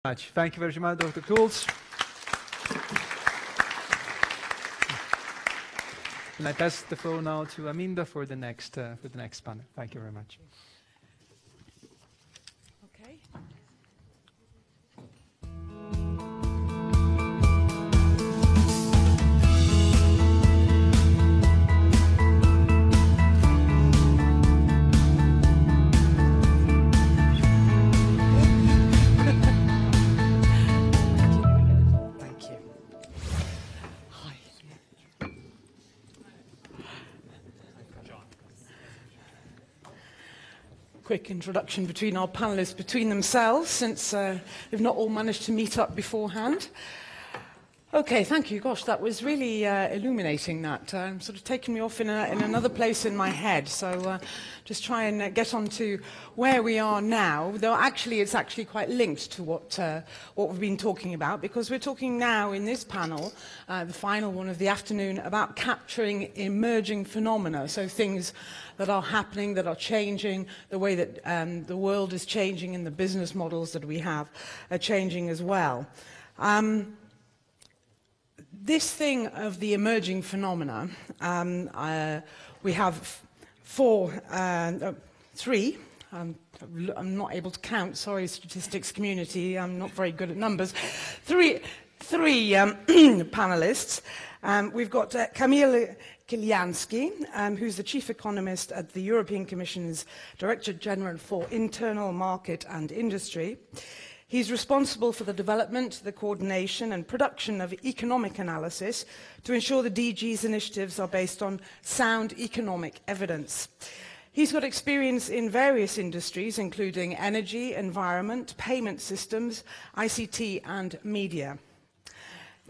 much. Thank you very much, Dr. Kulz. And I pass the floor now to Aminda for the next panel. Thank you very much. Okay. Quick introduction between our panelists between themselves, since they've not all managed to meet up beforehand. Okay, thank you. Gosh, that was really illuminating, that. Sort of taking me off in another place in my head. So just try and get on to where we are now, though actually it's actually quite linked to what we've been talking about, because we're talking now in this panel, the final one of the afternoon, about capturing emerging phenomena, so things that are happening, that are changing, the way that the world is changing and the business models that we have are changing as well. This thing of the emerging phenomena, we have three. I'm not able to count. Sorry, statistics community. I'm not very good at numbers. Three panelists. We've got Kamil Kiljański, who's the Chief Economist at the European Commission's Directorate-General for Internal Market and Industry. He's responsible for the development, the coordination and production of economic analysis to ensure the DG's initiatives are based on sound economic evidence. He's got experience in various industries, including energy, environment, payment systems, ICT and media.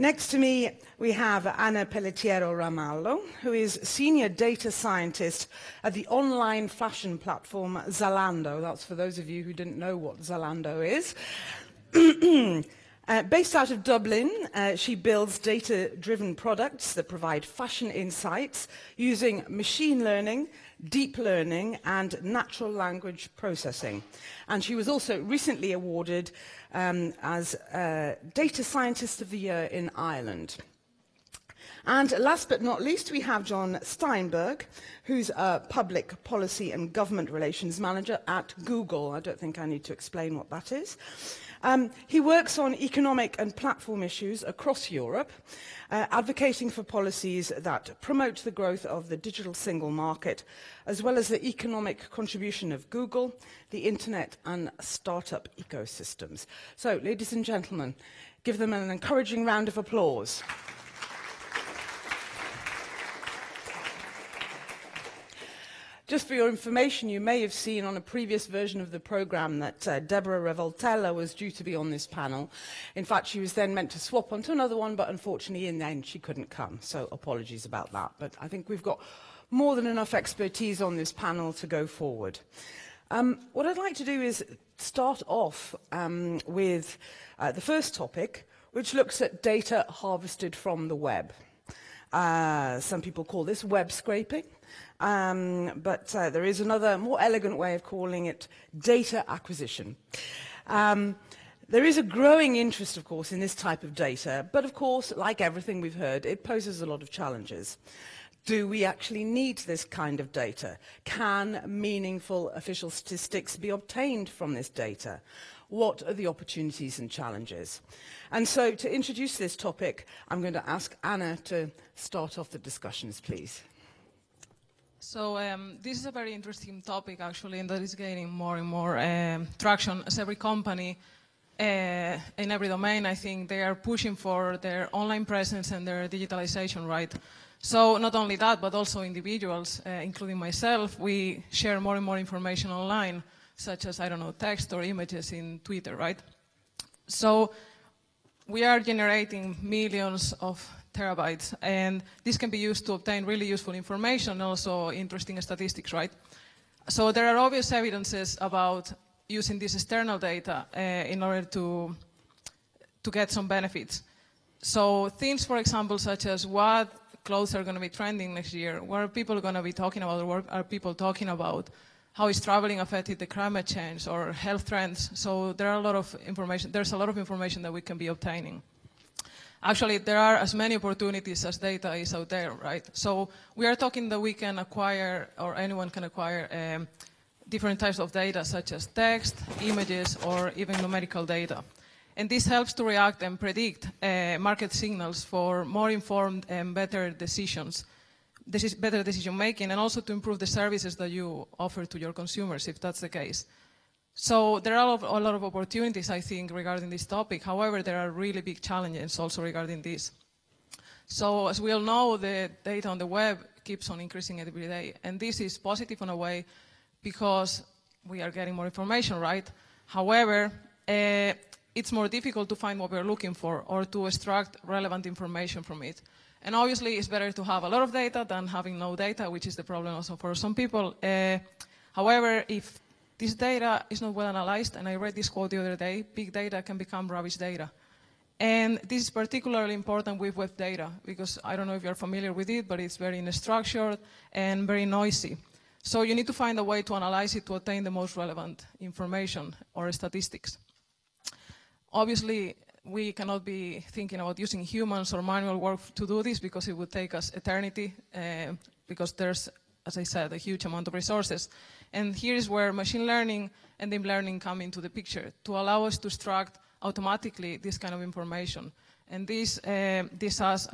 Next to me, we have Peleteiro Ramallo, who is Senior Data Scientist at the online fashion platform Zalando. That's for those of you who didn't know what Zalando is. Based out of Dublin, she builds data-driven products that provide fashion insights using machine learning, deep learning, and natural language processing. And she was also recently awarded as Data Scientist of the Year in Ireland. And last but not least, we have Jon Steinberg, who's a Public Policy and Government Relations Manager at Google. I don't think I need to explain what that is. He works on economic and platform issues across Europe, advocating for policies that promote the growth of the digital single market, as well as the economic contribution of Google, the internet and startup ecosystems. So, ladies and gentlemen, give them an encouraging round of applause. Just for your information, you may have seen on a previous version of the programme that Deborah Revoltella was due to be on this panel. In fact, she was then meant to swap onto another one, but unfortunately in the end she couldn't come, so apologies about that. But I think we've got more than enough expertise on this panel to go forward. What I'd like to do is start off with the first topic, which looks at data harvested from the web. Some people call this web scraping. But there is another more elegant way of calling it data acquisition. There is a growing interest, of course, in this type of data, but of course, like everything we've heard, it poses a lot of challenges. Do we actually need this kind of data? Can meaningful official statistics be obtained from this data? What are the opportunities and challenges? And so, to introduce this topic, I'm going to ask Anna to start off the discussions, please. So this is a very interesting topic, actually, and that is gaining more and more traction as every company in every domain. I think they are pushing for their online presence and their digitalization, right? So not only that, but also individuals, including myself, we share more and more information online, such as, I don't know, text or images in Twitter, right? So we are generating millions of terabytes, and this can be used to obtain really useful information and also interesting statistics, right? So there are obvious evidences about using this external data in order to get some benefits. So things, for example, such as what clothes are going to be trending next year, what are people going to be talking about, or what are people talking about, how is traveling affected the climate change or health trends. So there are a lot of information. There's a lot of information that we can be obtaining. Actually, there are as many opportunities as data is out there, right? So we are talking that we can acquire, or anyone can acquire, different types of data, such as text, images, or even numerical data. And this helps to react and predict market signals for more informed and better decisions. This is better decision making, and also to improve the services that you offer to your consumers, if that's the case. So there are a lot of opportunities, I think, regarding this topic. However, there are really big challenges also regarding this. So as we all know, the data on the web keeps on increasing every day. And this is positive in a way because we are getting more information, right? However, it's more difficult to find what we're looking for or to extract relevant information from it. And obviously, it's better to have a lot of data than having no data, which is the problem also for some people. However, if this data is not well analyzed, and I read this quote the other day, big data can become rubbish data. And this is particularly important with web data, because I don't know if you're familiar with it, but it's very unstructured and very noisy. So you need to find a way to analyze it to obtain the most relevant information or statistics. Obviously, we cannot be thinking about using humans or manual work to do this because it would take us eternity, because there's, as I said, a huge amount of resources. And here is where machine learning and deep learning come into the picture to allow us to extract automatically this kind of information. And this has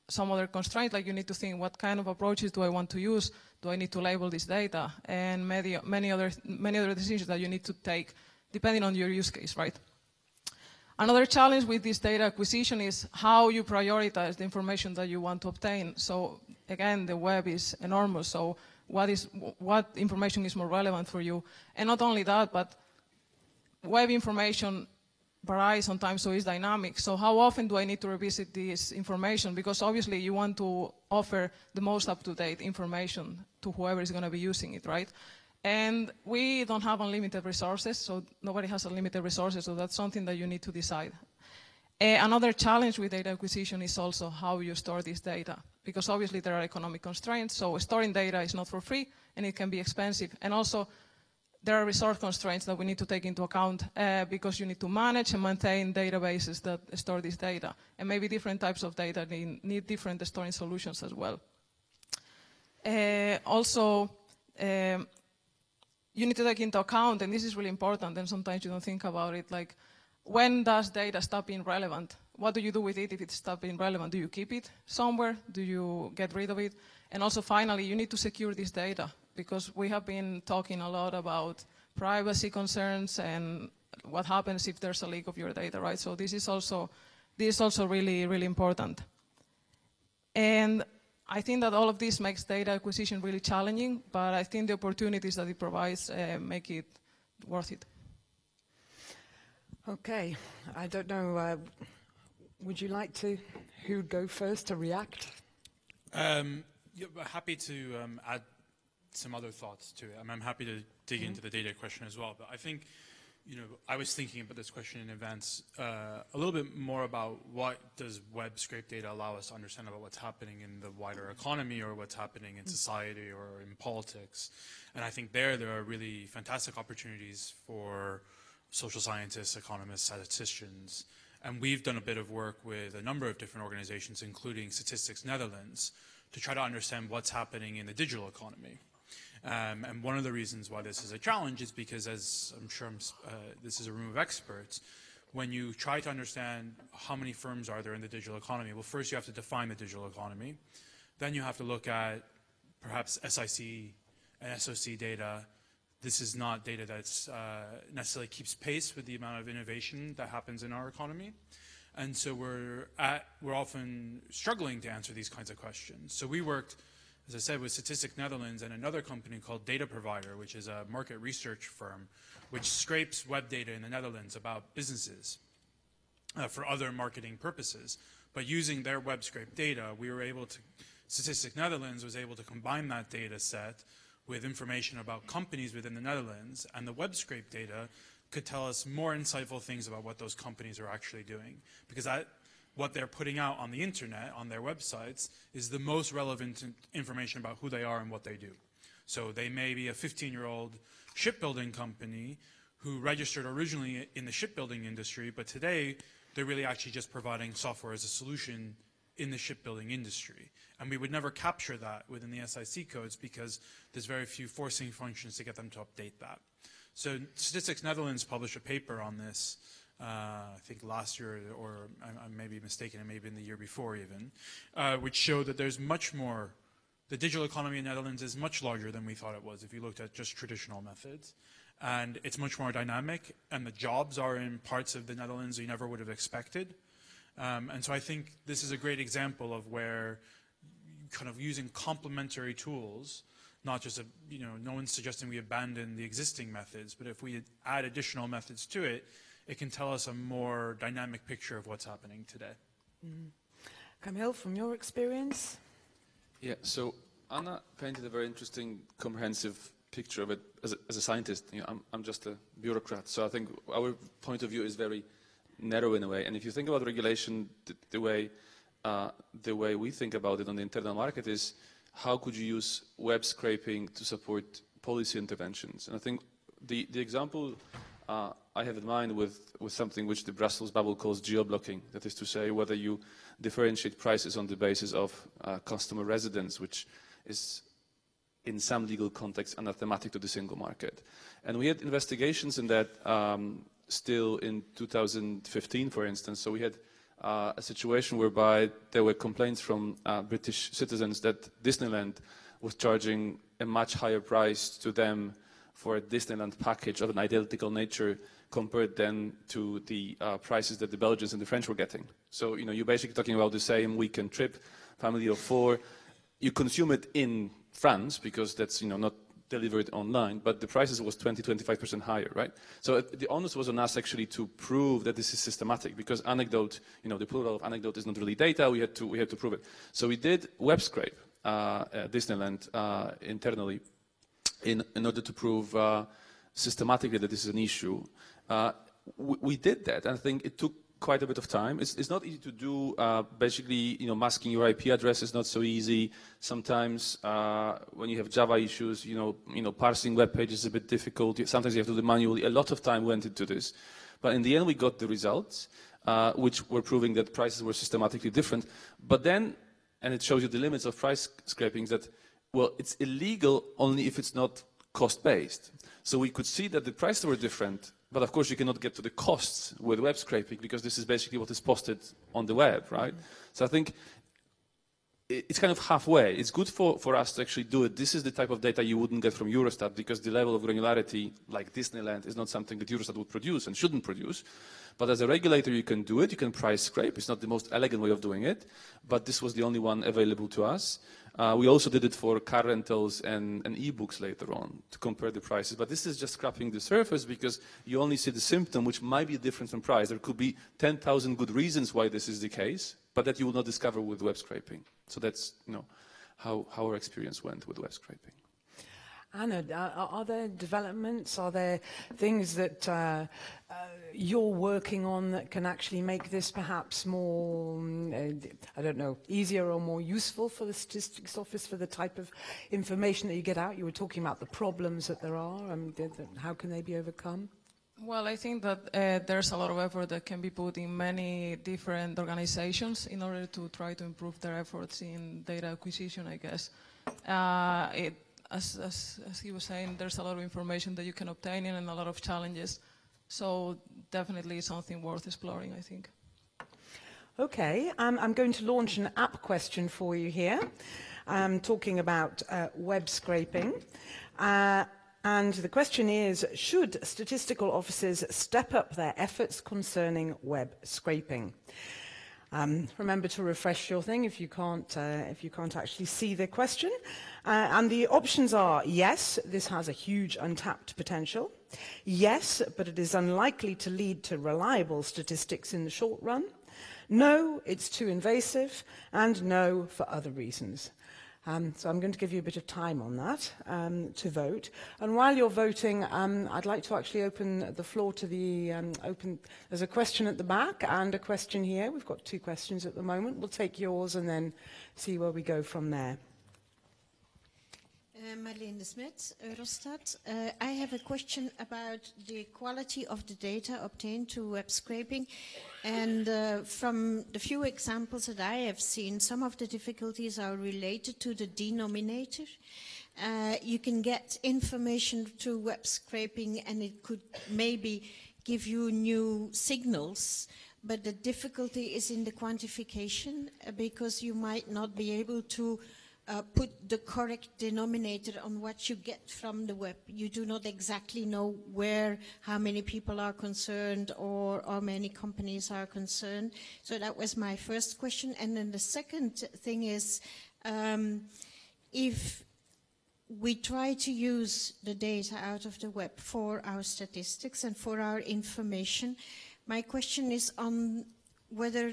some other constraints, like you need to think, what kind of approaches do I want to use? Do I need to label this data? And many other decisions that you need to take depending on your use case, right? Another challenge with this data acquisition is how you prioritize the information that you want to obtain. So again, the web is enormous, so what information is more relevant for you? And not only that, but web information varies sometimes, so it's dynamic. So how often do I need to revisit this information? Because obviously you want to offer the most up-to-date information to whoever is going to be using it, right? And we don't have unlimited resources, so nobody has unlimited resources, so that's something that you need to decide. Another challenge with data acquisition is also how you store this data, because obviously there are economic constraints, so storing data is not for free, and it can be expensive. And also, there are resource constraints that we need to take into account, because you need to manage and maintain databases that store this data. And maybe different types of data need different storing solutions as well. You need to take into account, and this is really important, and sometimes you don't think about it, like, when does data stop being relevant? What do you do with it if it stops being relevant? Do you keep it somewhere? Do you get rid of it? And also, finally, you need to secure this data, because we have been talking a lot about privacy concerns and what happens if there's a leak of your data, right? So this is also really, really important. And I think that all of this makes data acquisition really challenging, but I think the opportunities that it provides make it worth it. Okay, I don't know, would you like to, who'd go first to react? Yeah, happy to add some other thoughts to it. I'm happy to dig into the data question as well, but I think, you know, I was thinking about this question in advance a little bit more about what does web scrape data allow us to understand about what's happening in the wider economy or what's happening in society or in politics. And I think there are really fantastic opportunities for social scientists, economists, statisticians. And we've done a bit of work with a number of different organizations, including Statistics Netherlands, to try to understand what's happening in the digital economy. And one of the reasons why this is a challenge is because, as I'm sure this is a room of experts, when you try to understand how many firms are there in the digital economy, well, first you have to define the digital economy. Then you have to look at perhaps SIC and SOC data. This is not data that's necessarily keeps pace with the amount of innovation that happens in our economy. And so we're often struggling to answer these kinds of questions. So we worked, as I said, with Statistics Netherlands and another company called Data Provider, which is a market research firm, which scrapes web data in the Netherlands about businesses for other marketing purposes. But using their web scrape data, Statistics Netherlands was able to combine that data set with information about companies within the Netherlands, and the web scrape data could tell us more insightful things about what those companies are actually doing. Because what they're putting out on the internet, on their websites, is the most relevant information about who they are and what they do. So they may be a 15-year-old shipbuilding company who registered originally in the shipbuilding industry, but today they're really actually just providing software as a solution in the shipbuilding industry. And we would never capture that within the SIC codes because there's very few forcing functions to get them to update that. So Statistics Netherlands published a paper on this, I think last year, or I may be mistaken, it may have been the year before even, which showed that there's much more, the digital economy in Netherlands is much larger than we thought it was if you looked at just traditional methods. And it's much more dynamic, and the jobs are in parts of the Netherlands you never would have expected. And so I think this is a great example of where kind of using complementary tools, not just, no one's suggesting we abandon the existing methods, but if we add additional methods to it, it can tell us a more dynamic picture of what's happening today. Kamil, from your experience? Yeah, so Anna painted a very interesting, comprehensive picture of it as a scientist. I'm just a bureaucrat, so I think our point of view is very narrow in a way. And if you think about regulation, the way we think about it on the internal market is how could you use web scraping to support policy interventions? And I think the example I have in mind with something which the Brussels bubble calls geo-blocking, that is to say whether you differentiate prices on the basis of customer residence, which is in some legal context anathematic to the single market. And we had investigations in that still in 2015, for instance. So we had a situation whereby there were complaints from British citizens that Disneyland was charging a much higher price to them for a Disneyland package of an identical nature compared then to the prices that the Belgians and the French were getting. So, you're basically talking about the same weekend trip, family of 4. You consume it in France because that's, not delivered online, but the prices was 20-25% higher, right? So the onus was on us actually to prove that this is systematic, because anecdote, the plural of anecdote is not really data. We had to prove it. So we did web scrape Disneyland internally in order to prove systematically that this is an issue. We did that, and I think it took quite a bit of time. It's not easy to do. Basically, masking your IP address is not so easy. Sometimes when you have Java issues, parsing web pages is a bit difficult. Sometimes you have to do it manually. A lot of time went into this. But in the end, we got the results, which were proving that prices were systematically different. But then, and it shows you the limits of price scraping, that, well, it's illegal only if it's not cost-based. So we could see that the prices were different, but of course you cannot get to the costs with web scraping because this is basically what is posted on the web, right? So I think it's kind of halfway. It's good for us to actually do it. This is the type of data you wouldn't get from Eurostat because the level of granularity, like Disneyland, is not something that Eurostat would produce and shouldn't produce. But as a regulator, you can do it. You can price scrape. It's not the most elegant way of doing it, but this was the only one available to us. We also did it for car rentals and e-books later on to compare the prices. But this is just scratching the surface because you only see the symptom, which might be different from price. There could be 10,000 good reasons why this is the case, but that you will not discover with web scraping. So that's how our experience went with web scraping. Anna, are there developments, are there things that you're working on that can actually make this perhaps more, I don't know, easier or more useful for the Statistics Office for the type of information that you get out? You were talking about the problems that there are. How can they be overcome? Well, I think that there's a lot of effort that can be put in many different organizations in order to try to improve their efforts in data acquisition, I guess. As he was saying, there's a lot of information that you can obtain and a lot of challenges. So definitely something worth exploring, I think. Okay, I'm going to launch an app question for you here. I'm talking about web scraping. And the question is, should statistical offices step up their efforts concerning web scraping? Remember to refresh your thing if you can't actually see the question. And the options are: yes, this has a huge untapped potential. Yes, but it is unlikely to lead to reliable statistics in the short run. No, it's too invasive. And no, for other reasons. So I'm going to give you a bit of time on that to vote. And while you're voting, I'd like to actually open the floor to the there's a question at the back and a question here. We've got 2 questions at the moment. We'll take yours and then see where we go from there. Marlene Smit, Eurostat. I have a question about the quality of the data obtained through web scraping. And from the few examples that I have seen, some of the difficulties are related to the denominator. You can get information through web scraping and it could maybe give you new signals, but the difficulty is in the quantification because you might not be able to put the correct denominator on what you get from the web. You do not exactly know how many people are concerned or how many companies are concerned. So that was my first question. And then the second thing is, if we try to use the data out of the web for our statistics and for our information, my question is on whether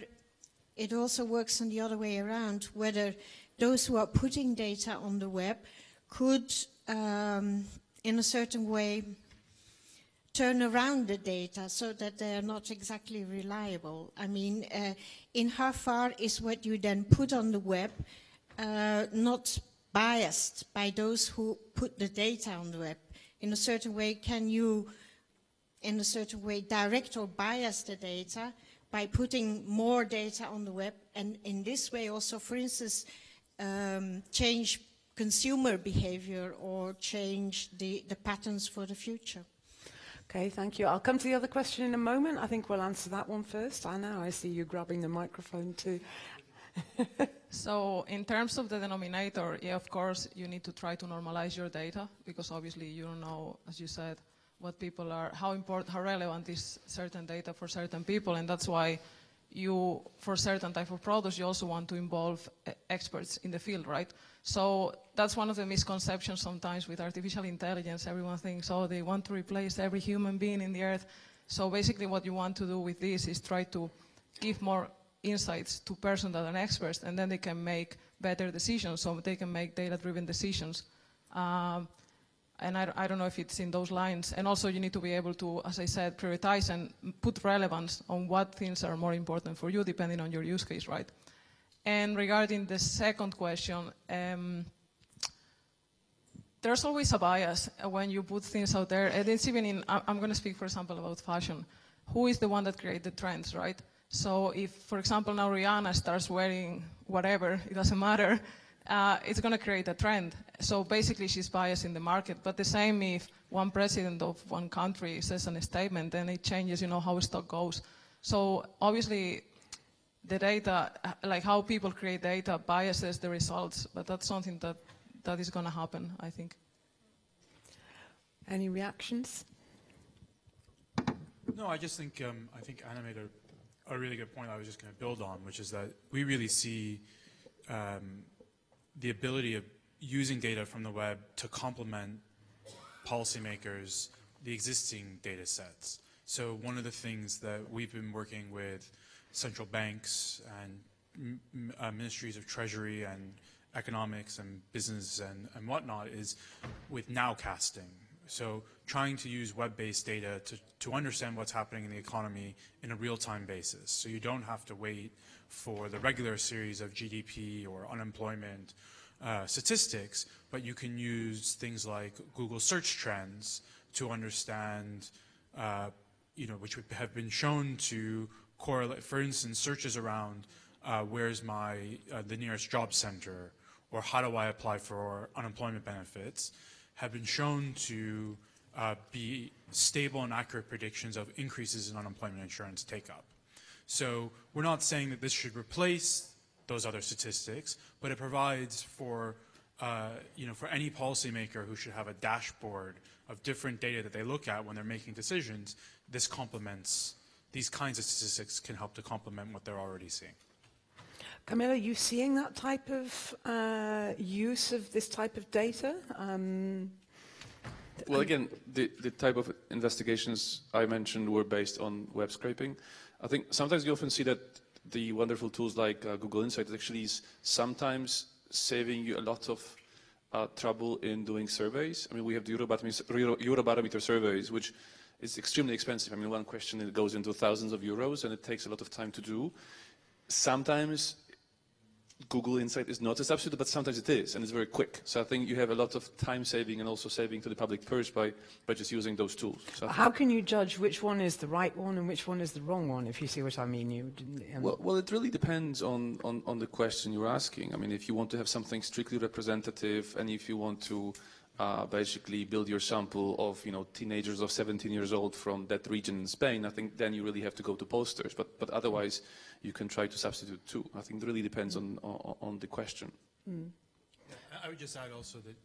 it also works on the other way around, whether those who are putting data on the web could, in a certain way, turn around the data so that they are not exactly reliable. I mean, in how far is what you then put on the web not biased by those who put the data on the web? In a certain way, can you, in a certain way, direct or bias the data by putting more data on the web, and in this way also, for instance, change consumer behavior or change the patterns for the future? Okay, thank you. I'll come to the other question in a moment. I think we'll answer that one first. Anna, I see you grabbing the microphone too. So in terms of the denominator, yeah, of course, you need to try to normalize your data because obviously you don't know, as you said, what people are, how relevant is certain data for certain people, and that's why you, for certain type of products, you also want to involve experts in the field, right? So that's one of the misconceptions sometimes with artificial intelligence. Everyone thinks, oh, they want to replace every human being in the earth. So basically what you want to do with this is try to give more insights to persons that are experts, and then they can make better decisions, so they can make data-driven decisions. And I don't know if it's in those lines. And also you need to be able to, as I said, prioritize and put relevance on what things are more important for you depending on your use case, right? And regarding the second question, there's always a bias when you put things out there. And it's even in, I'm going to speak, for example, about fashion. Who is the one that created the trends, right? So if, for example, now Rihanna starts wearing whatever, it doesn't matter, it's going to create a trend. So basically she's biased in the market. But the same if one president of one country says a statement, then it changes, you know, how stock goes. So obviously the data, like how people create data, biases the results. But that's something that is going to happen, I think. Any reactions? No, I just think Anna made a really good point I was just going to build on, which is that we really see the ability of using data from the web to complement policymakers, the existing data sets. So one of the things that we've been working with central banks and ministries of treasury and economics and business and whatnot is with nowcasting. So trying to use web-based data to understand what's happening in the economy in a real-time basis. So you don't have to wait for the regular series of GDP or unemployment statistics, but you can use things like Google search trends to understand, which have been shown to correlate, for instance, searches around where's the nearest job center, or how do I apply for unemployment benefits, have been shown to be stable and accurate predictions of increases in unemployment insurance take-up. So we're not saying that this should replace those other statistics, but it provides for any policymaker who should have a dashboard of different data that they look at when they're making decisions. This complements, these kinds of statistics can help to complement what they're already seeing. Kamil, are you seeing that type of use of this type of data? Well, again, the type of investigations I mentioned were based on web scraping. I think sometimes you often see that the wonderful tools like Google Insights actually is sometimes saving you a lot of trouble in doing surveys. I mean, we have the Eurobarometer surveys, which is extremely expensive. I mean, one question, it goes into thousands of euros, and it takes a lot of time to do. Sometimes Google Insight is not a substitute, but sometimes it is, and it's very quick. So I think you have a lot of time saving and also saving to the public purse by just using those tools. So how can you judge which one is the right one and which one is the wrong one, if you see what I mean? Well, it really depends on the question you're asking. I mean, if you want to have something strictly representative, and if you want to basically build your sample of, teenagers of 17 years old from that region in Spain, I think then you really have to go to posters. But otherwise, you can try to substitute too. I think it really depends on the question. Yeah, I would just add also that,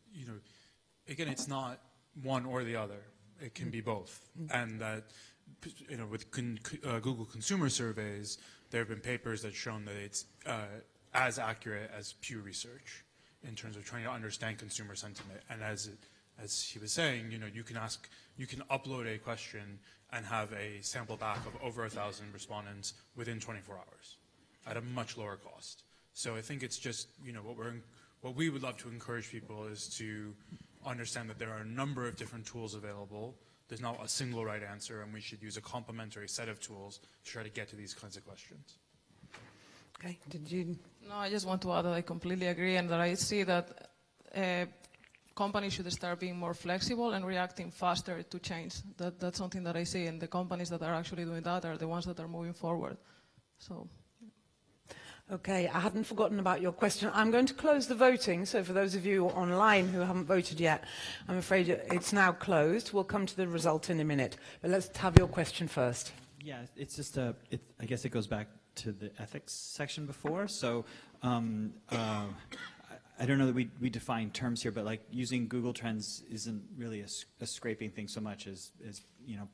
again, it's not one or the other. It can be both. And that, with Google consumer surveys, there have been papers that have shown that it's as accurate as Pew Research in terms of trying to understand consumer sentiment. And as he was saying, you can upload a question and have a sample back of over 1,000 respondents within 24 hours at a much lower cost. So I think it's just, what we would love to encourage people is to understand that there are a number of different tools available. There's not a single right answer, and we should use a complementary set of tools to try to get to these kinds of questions. Okay, did you? No, I just want to add that I completely agree, and that I see that companies should start being more flexible and reacting faster to change. That's something that I see, and the companies that are actually doing that are the ones that are moving forward. So. Okay, I hadn't forgotten about your question. I'm going to close the voting, so for those of you online who haven't voted yet, I'm afraid it's now closed. We'll come to the result in a minute, but let's have your question first. Yeah, it's just I guess it goes back to the ethics section before. So I don't know that we define terms here, but like using Google Trends isn't really a scraping thing so much as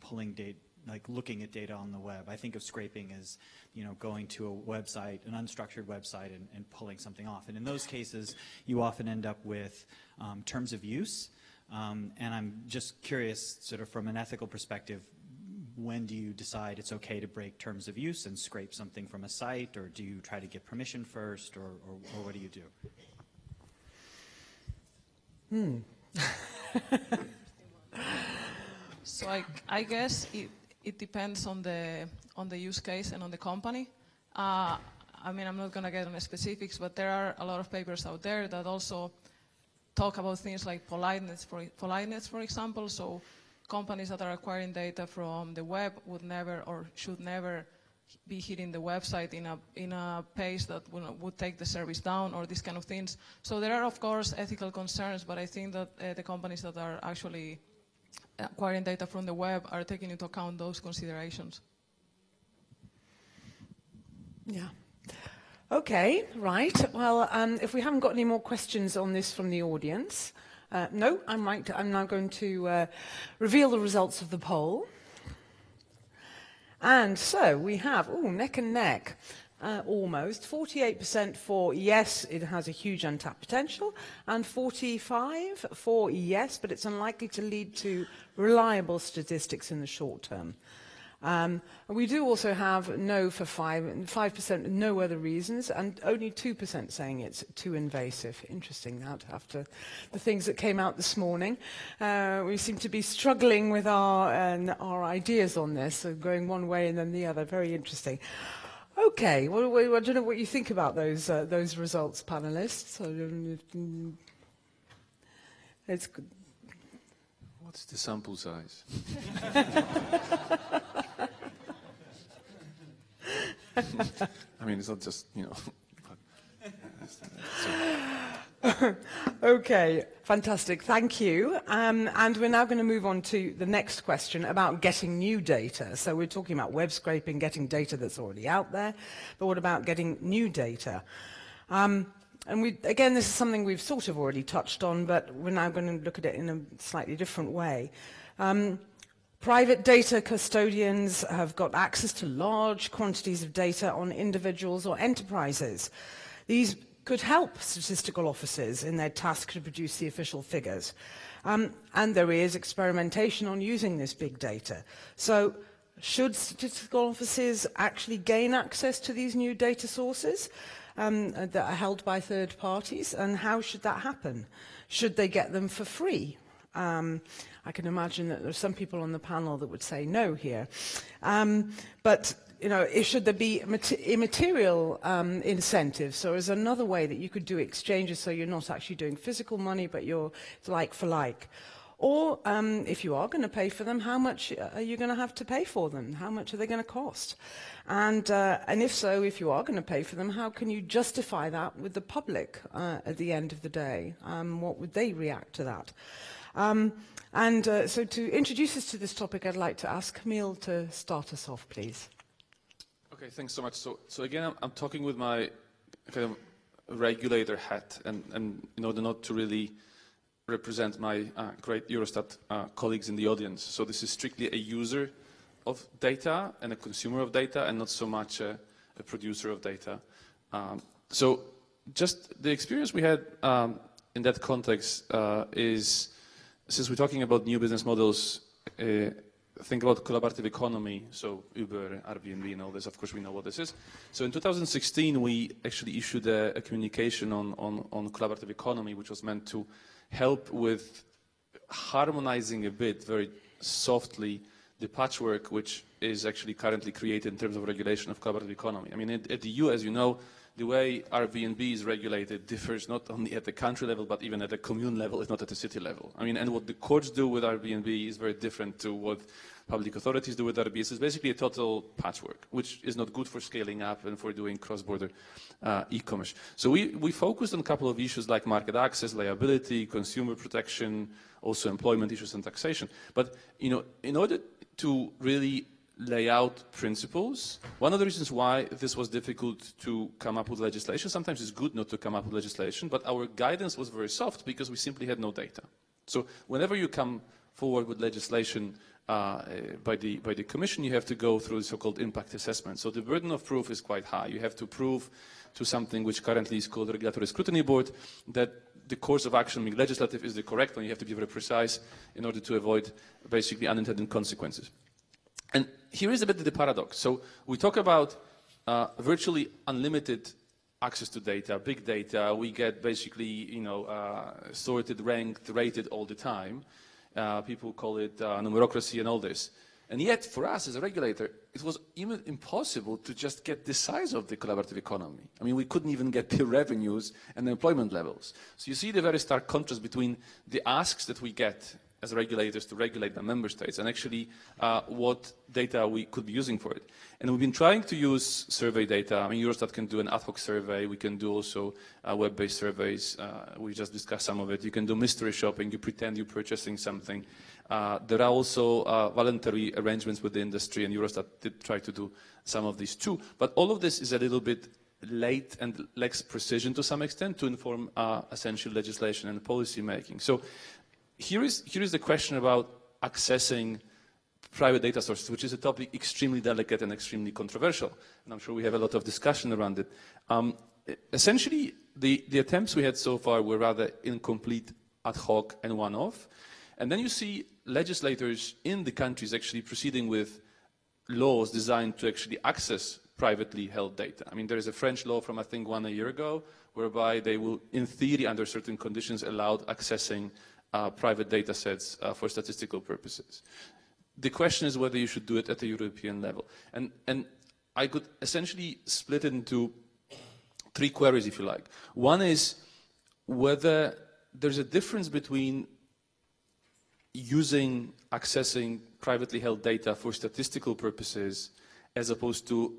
pulling data, like looking at data on the web. I think of scraping as going to a website, an unstructured website, and pulling something off. And in those cases, you often end up with terms of use. And I'm just curious, sort of from an ethical perspective, when do you decide it's okay to break terms of use and scrape something from a site, or do you try to get permission first, or what do you do? So I guess it depends on the use case and on the company. I mean, I'm not going to get on the specifics, but there are a lot of papers out there that also talk about things like politeness, for example. So companies that are acquiring data from the web would never or should never be hitting the website in a pace that would take the service down, or these kind of things. So there are, of course, ethical concerns, but I think that the companies that are actually acquiring data from the web are taking into account those considerations. Yeah. Okay, right. Well, if we haven't got any more questions on this from the audience, no, I'm right. I'm now going to reveal the results of the poll. And so we have, neck and neck, almost. 48% for yes, it has a huge untapped potential, and 45% for yes, but it's unlikely to lead to reliable statistics in the short term. We do also have no for 5%, no other reasons, and only 2% saying it's too invasive. Interesting that, after the things that came out this morning. We seem to be struggling with our ideas on this, so going one way and then the other. Very interesting. Okay, well, I don't know what you think about those results, panelists. It's good. What's the sample size? I mean, it's not just, Okay, fantastic. Thank you. And we're now going to move on to the next question about getting new data. So we're talking about web scraping, getting data that's already out there, but what about getting new data? And again, this is something we've sort of already touched on, but we're now going to look at it in a slightly different way. Private data custodians have got access to large quantities of data on individuals or enterprises. These could help statistical offices in their task to produce the official figures. And there is experimentation on using this big data. So should statistical offices actually gain access to these new data sources that are held by third parties? And how should that happen? Should they get them for free? I can imagine that there are some people on the panel that would say no here. But you know, should there be immaterial incentives? So is another way that you could do exchanges so you're not actually doing physical money, but you're like for like? Or if you are going to pay for them, how much are you going to have to pay for them? How much are they going to cost? And if so, if you are going to pay for them, how can you justify that with the public at the end of the day? What would they react to that? So to introduce us to this topic, I'd like to ask Kamil to start us off, please. Okay, thanks so much. So again, I'm talking with my kind of regulator hat, and in order not to really represent my great Eurostat colleagues in the audience. So this is strictly a user of data and a consumer of data, and not so much a producer of data. So just the experience we had in that context is, since we're talking about new business models, think about collaborative economy, so Uber, Airbnb, and all this. Of course, we know what this is. So in 2016, we actually issued a communication on collaborative economy, which was meant to help with harmonizing a bit, very softly, the patchwork which is actually currently created in terms of regulation of collaborative economy. I mean, at the EU, as you know, the way Airbnb is regulated differs not only at the country level, but even at the commune level, if not at the city level. I mean, and what the courts do with Airbnb is very different to what public authorities do with Airbnb. It's basically a total patchwork, which is not good for scaling up and for doing cross-border e-commerce. So we focused on a couple of issues like market access, liability, consumer protection, also employment issues and taxation. But, you know, in order to really lay out principles. One of the reasons why this was difficult to come up with legislation, sometimes it's good not to come up with legislation, but our guidance was very soft because we simply had no data. So whenever you come forward with legislation by the Commission, you have to go through the so-called impact assessment. So the burden of proof is quite high. You have to prove to something which currently is called the Regulatory Scrutiny Board that the course of action being legislative is the correct one. You have to be very precise in order to avoid basically unintended consequences. And here is a bit of the paradox. So we talk about virtually unlimited access to data, big data. We get basically, you know, sorted, ranked, rated all the time. People call it numerocracy and all this. And yet, for us as a regulator, it was even impossible to just get the size of the collaborative economy. I mean, we couldn't even get the revenues and the employment levels. So you see the very stark contrast between the asks that we get as regulators to regulate the member states and actually what data we could be using for it. And we've been trying to use survey data. I mean, Eurostat can do an ad hoc survey. We can do also web-based surveys. We just discussed some of it. You can do mystery shopping. You pretend you're purchasing something. There are also voluntary arrangements with the industry, and Eurostat did try to do some of these too. But all of this is a little bit late and lacks precision to some extent to inform essential legislation and policy making. So here is the question about accessing private data sources, which is a topic extremely delicate and extremely controversial. And I'm sure we have a lot of discussion around it. Essentially, the attempts we had so far were rather incomplete, ad hoc, and one-off. And then you see legislators in the countries actually proceeding with laws designed to actually access privately held data. I mean, there is a French law from, I think, 1 year ago, whereby they will, in theory, under certain conditions, allowed accessing private data sets for statistical purposes. The question is whether you should do it at the European level. And I could essentially split it into 3 queries, if you like. One is whether there's a difference between accessing privately held data for statistical purposes as opposed to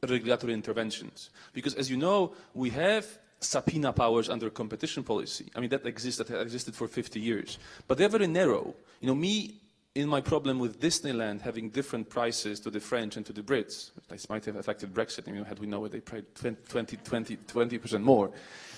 regulatory interventions. Because as you know, we have subpoena powers under competition policy. I mean, that existed for 50 years. But they're very narrow. You know, in my problem with Disneyland having different prices to the French and to the Brits, this might have affected Brexit. I mean, had we known it, they paid 20% more.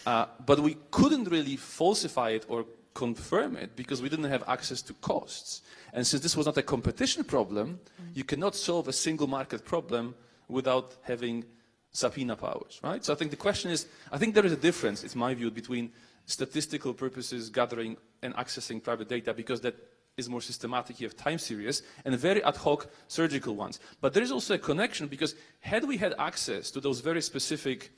But we couldn't really falsify it or confirm it because we didn't have access to costs. And since this was not a competition problem, you cannot solve a single market problem without having subpoena powers, right? So I think the question is, I think there is a difference, it's my view, between statistical purposes, gathering and accessing private data, because that is more systematic, you have time series, and very ad hoc surgical ones. But there is also a connection, because had we had access to those very specific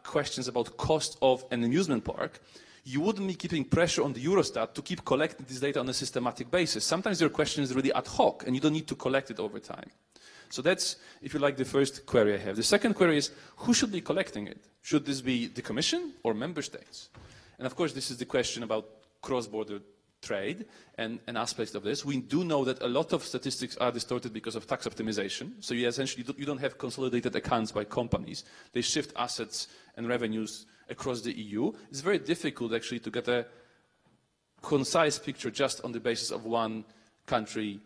questions about cost of an amusement park, you wouldn't be keeping pressure on the Eurostat to keep collecting this data on a systematic basis. Sometimes your question is really ad hoc, and you don't need to collect it over time. So that's, if you like, the first query I have. The second query is, who should be collecting it? Should this be the Commission or member states? And of course, this is the question about cross-border trade and aspects of this. We do know that a lot of statistics are distorted because of tax optimization. So you essentially you don't have consolidated accounts by companies. They shift assets and revenues across the EU. It's very difficult actually to get a concise picture just on the basis of one country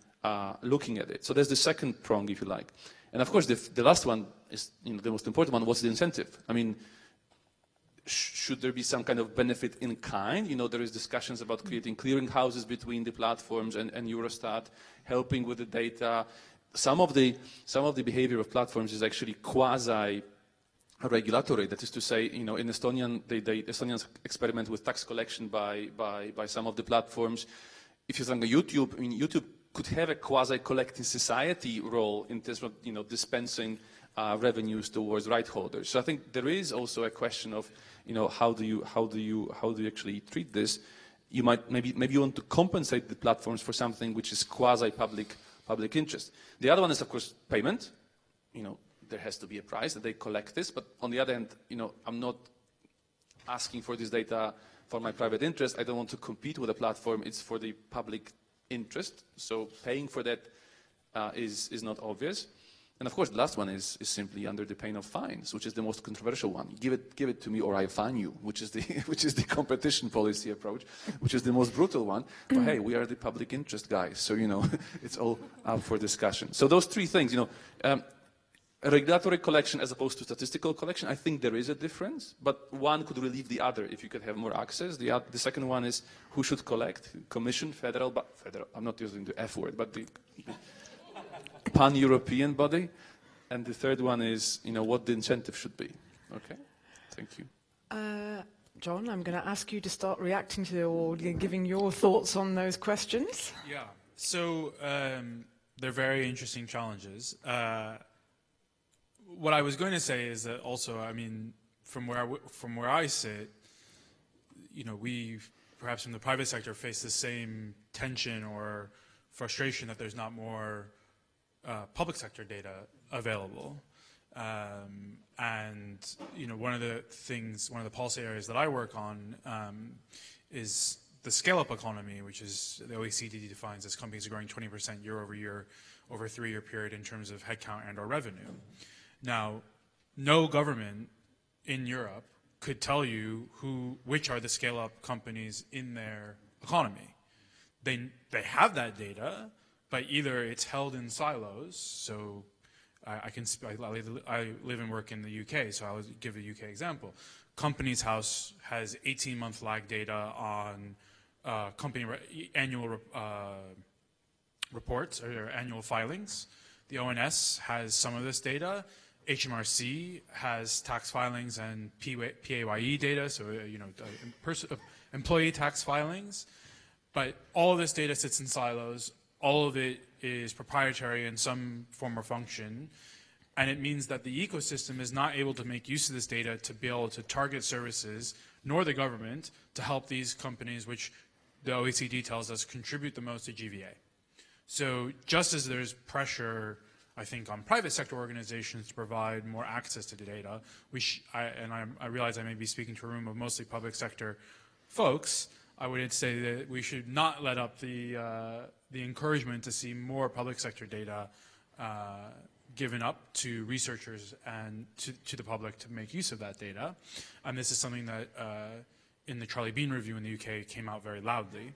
looking at it. So there's the second prong, if you like. And of course, the last one is the most important one. What's the incentive? I mean, should there be some kind of benefit in kind? There is discussions about creating clearing houses between the platforms and Eurostat, helping with the data. Some of the behavior of platforms is actually quasi-regulatory. That is to say, in Estonians experiment with tax collection by some of the platforms. If you think of YouTube, YouTube could have a quasi-collecting society role in terms of dispensing revenues towards right holders. So I think there is also a question of how do you actually treat this? You might maybe you want to compensate the platforms for something which is quasi-public interest. The other one is of course payment. There has to be a price that they collect this, but on the other hand, I'm not asking for this data for my private interest. I don't want to compete with a platform. It's for the public interest. So paying for that is not obvious. And of course, the last one is simply under the pain of fines, which is the most controversial one. Give it to me, or I fine you, which is the competition policy approach, which is the most brutal one. But hey, we are the public interest guys, so it's all up for discussion. So those three things, a regulatory collection as opposed to statistical collection, I think there is a difference, but one could relieve the other if you could have more access. The second one is who should collect? Commission, federal. I'm not using the F word, but the pan-European body, and the third one is, what the incentive should be. Okay, thank you. Jon, I'm going to ask you to start reacting to or giving your thoughts on those questions. Yeah, so they're very interesting challenges. What I was going to say is that also, I mean, from where I sit, we perhaps from the private sector face the same tension or frustration that there's not more public sector data available. And one of the policy areas that I work on is the scale-up economy, which is the OECD defines as companies are growing 20% year over year over a 3-year period in terms of headcount and/or revenue. Now, no government in Europe could tell you which are the scale-up companies in their economy. They have that data, but either it's held in silos. So I live and work in the UK, so I'll give a UK example. Companies House has 18-month lag data on company annual reports or annual filings. The ONS has some of this data. HMRC has tax filings and PAYE data, so employee tax filings. But all of this data sits in silos. All of it is proprietary in some form or function, and it means that the ecosystem is not able to make use of this data to be able to target services, nor the government, to help these companies, which the OECD tells us contribute the most to GVA. So just as there's pressure, I think, on private sector organizations to provide more access to the data, I realize I may be speaking to a room of mostly public sector folks, I would say that we should not let up the encouragement to see more public sector data given up to researchers and to the public to make use of that data. And this is something that in the Charlie Bean review in the UK came out very loudly.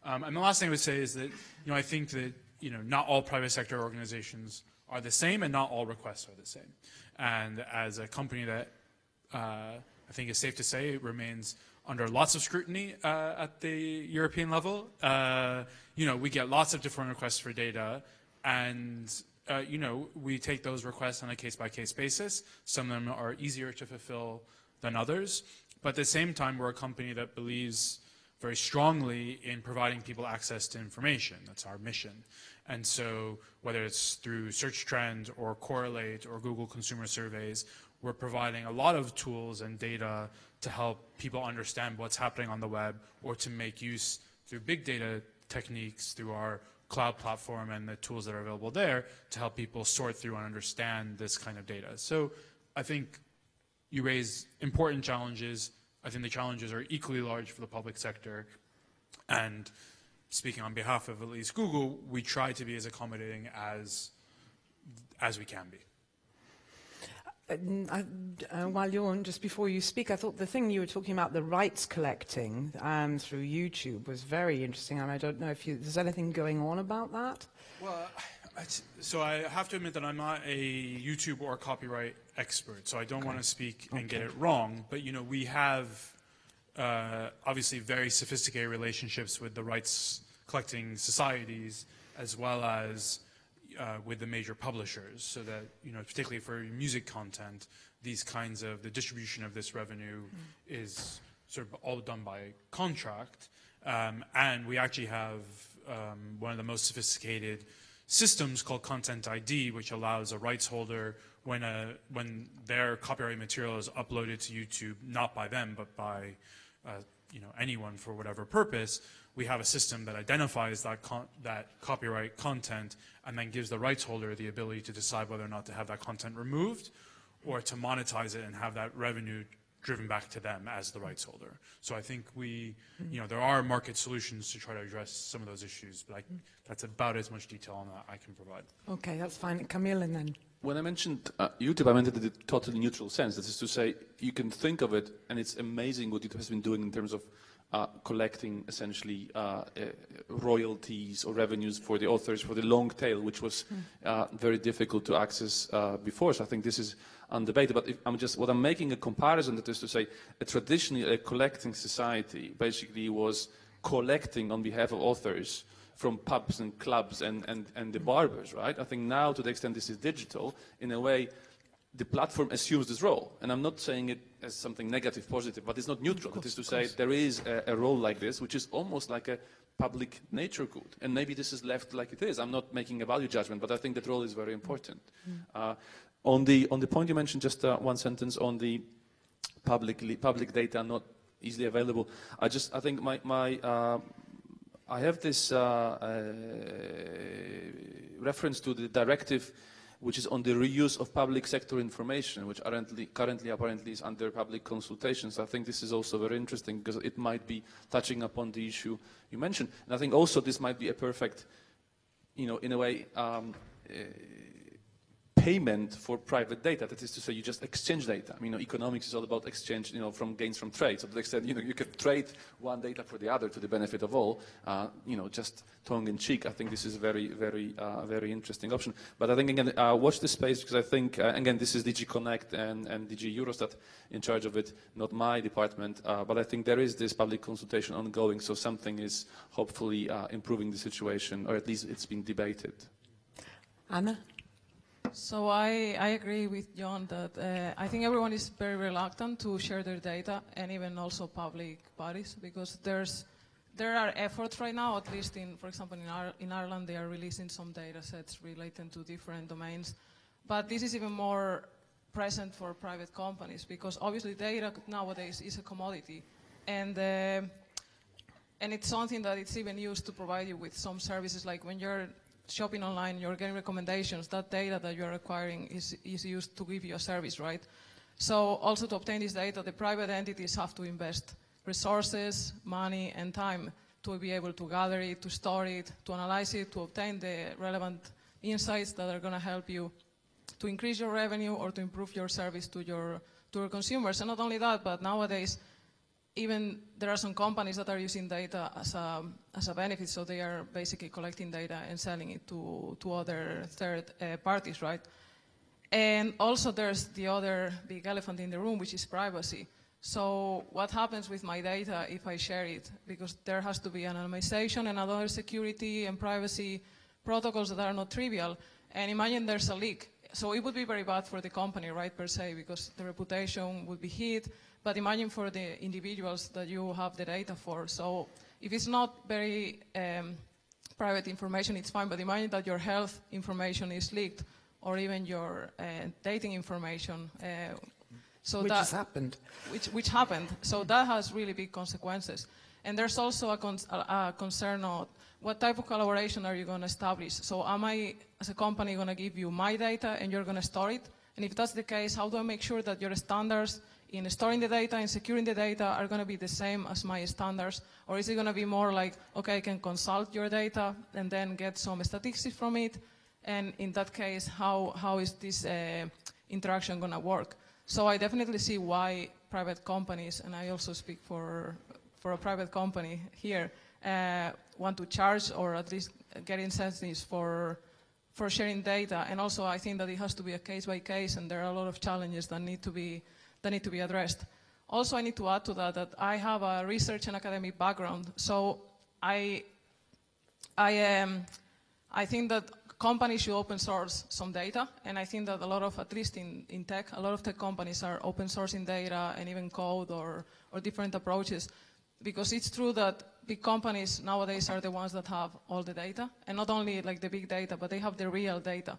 And the last thing I would say is that I think that not all private sector organizations are the same and not all requests are the same. And as a company that I think is safe to say it remains under lots of scrutiny at the European level. We get lots of different requests for data, and we take those requests on a case-by-case basis. Some of them are easier to fulfill than others, but at the same time, we're a company that believes very strongly in providing people access to information. That's our mission. And so whether it's through Search Trend or Correlate or Google Consumer Surveys, we're providing a lot of tools and data to help people understand what's happening on the web, or to make use through big data techniques, through our cloud platform and the tools that are available there to help people sort through and understand this kind of data. So I think you raise important challenges. I think the challenges are equally large for the public sector. And speaking on behalf of at least Google, we try to be as accommodating as we can be. While you're on, just before you speak, I thought the thing you were talking about, the rights collecting through YouTube, was very interesting, and I don't know if there's anything going on about that? Well, so I have to admit that I'm not a YouTube or copyright expert, so I don't want to speak and get it wrong, but you know, we have obviously very sophisticated relationships with the rights collecting societies as well as with the major publishers, so that, you know, particularly for music content, these kinds of, the distribution of this revenue is sort of all done by contract. And we actually have one of the most sophisticated systems called Content ID, which allows a rights holder, when their copyright material is uploaded to YouTube, not by them, but by you know, anyone for whatever purpose, we have a system that identifies that copyright content and then gives the rights holder the ability to decide whether or not to have that content removed or to monetize it and have that revenue driven back to them as the rights holder. So I think we, you know, there are market solutions to try to address some of those issues, but that's about as much detail on that I can provide. Okay, that's fine. Kamil, and then. When I mentioned YouTube, I meant it in a totally neutral sense. That is to say, you can think of it, and it's amazing what YouTube has been doing in terms of collecting essentially royalties or revenues for the authors for the long tail, which was very difficult to access before. So I think this is undebated. But if what I'm making a comparison, that is to say, traditionally a collecting society basically was collecting on behalf of authors from pubs and clubs and the barbers, right? I think now, to the extent this is digital, in a way, the platform assumes this role. And I'm not saying it as something negative, positive, but it's not neutral. That is to say, there is a role like this, which is almost like a public nature good. And maybe this is left like it is. I'm not making a value judgment, but I think that role is very important. On the point you mentioned, just one sentence on the public data not easily available. I think I have this reference to the directive which is on the reuse of public sector information, which currently apparently is under public consultations. I think this is also very interesting because it might be touching upon the issue you mentioned. And I think also this might be a perfect, you know, in a way, payment for private data. That is to say, you just exchange data. I mean, you know, economics is all about exchange, you know, from gains from trade. So to the extent, you know, you can trade one data for the other to the benefit of all, you know, just tongue in cheek. I think this is a very, very, very interesting option. But I think, again, watch this space, because I think, again, this is DG Connect and DG Eurostat in charge of it, not my department. But I think there is this public consultation ongoing, so something is hopefully improving the situation, or at least it's being debated. Anna? So I agree with Jon that I think everyone is very reluctant to share their data, and even also public bodies, because there are efforts right now, at least for example, in Ireland, they are releasing some data sets related to different domains. But this is even more present for private companies, because obviously data nowadays is a commodity, and it's something that it's even used to provide you with some services, like when you're shopping online, you're getting recommendations, that data that you're acquiring is used to give you a service, right? So also to obtain this data, the private entities have to invest resources, money, and time to be able to gather it, to store it, to analyze it, to obtain the relevant insights that are going to help you to increase your revenue or to improve your service to your consumers. And not only that, but nowadays, even there are some companies that are using data as a benefit, so they are basically collecting data and selling it to other third parties, right? And also there's the other big elephant in the room, which is privacy. So what happens with my data if I share it? Because there has to be anonymization and other security and privacy protocols that are not trivial. And imagine there's a leak. So it would be very bad for the company, right, per se, because the reputation would be hit. But imagine for the individuals that you have the data for. So if it's not very private information, it's fine. But imagine that your health information is leaked, or even your dating information. Which has happened. Which happened. So that has really big consequences. And there's also a concern of what type of collaboration are you going to establish? So am I, as a company, going to give you my data and you're going to store it? And if that's the case, how do I make sure that your standards in storing the data and securing the data are going to be the same as my standards? Or is it going to be more like, okay, I can consult your data and then get some statistics from it? And in that case, how is this interaction going to work? So I definitely see why private companies, and I also speak for a private company here, want to charge or at least get incentives for sharing data. And also I think that it has to be a case by case, and there are a lot of challenges that need to be addressed. Also, I need to add to that I have a research and academic background. So I think that companies should open source some data, and I think that a lot of, at least in tech, a lot of tech companies are open sourcing data and even code or different approaches, because it's true that big companies nowadays are the ones that have all the data, and not only like the big data, but they have the real data.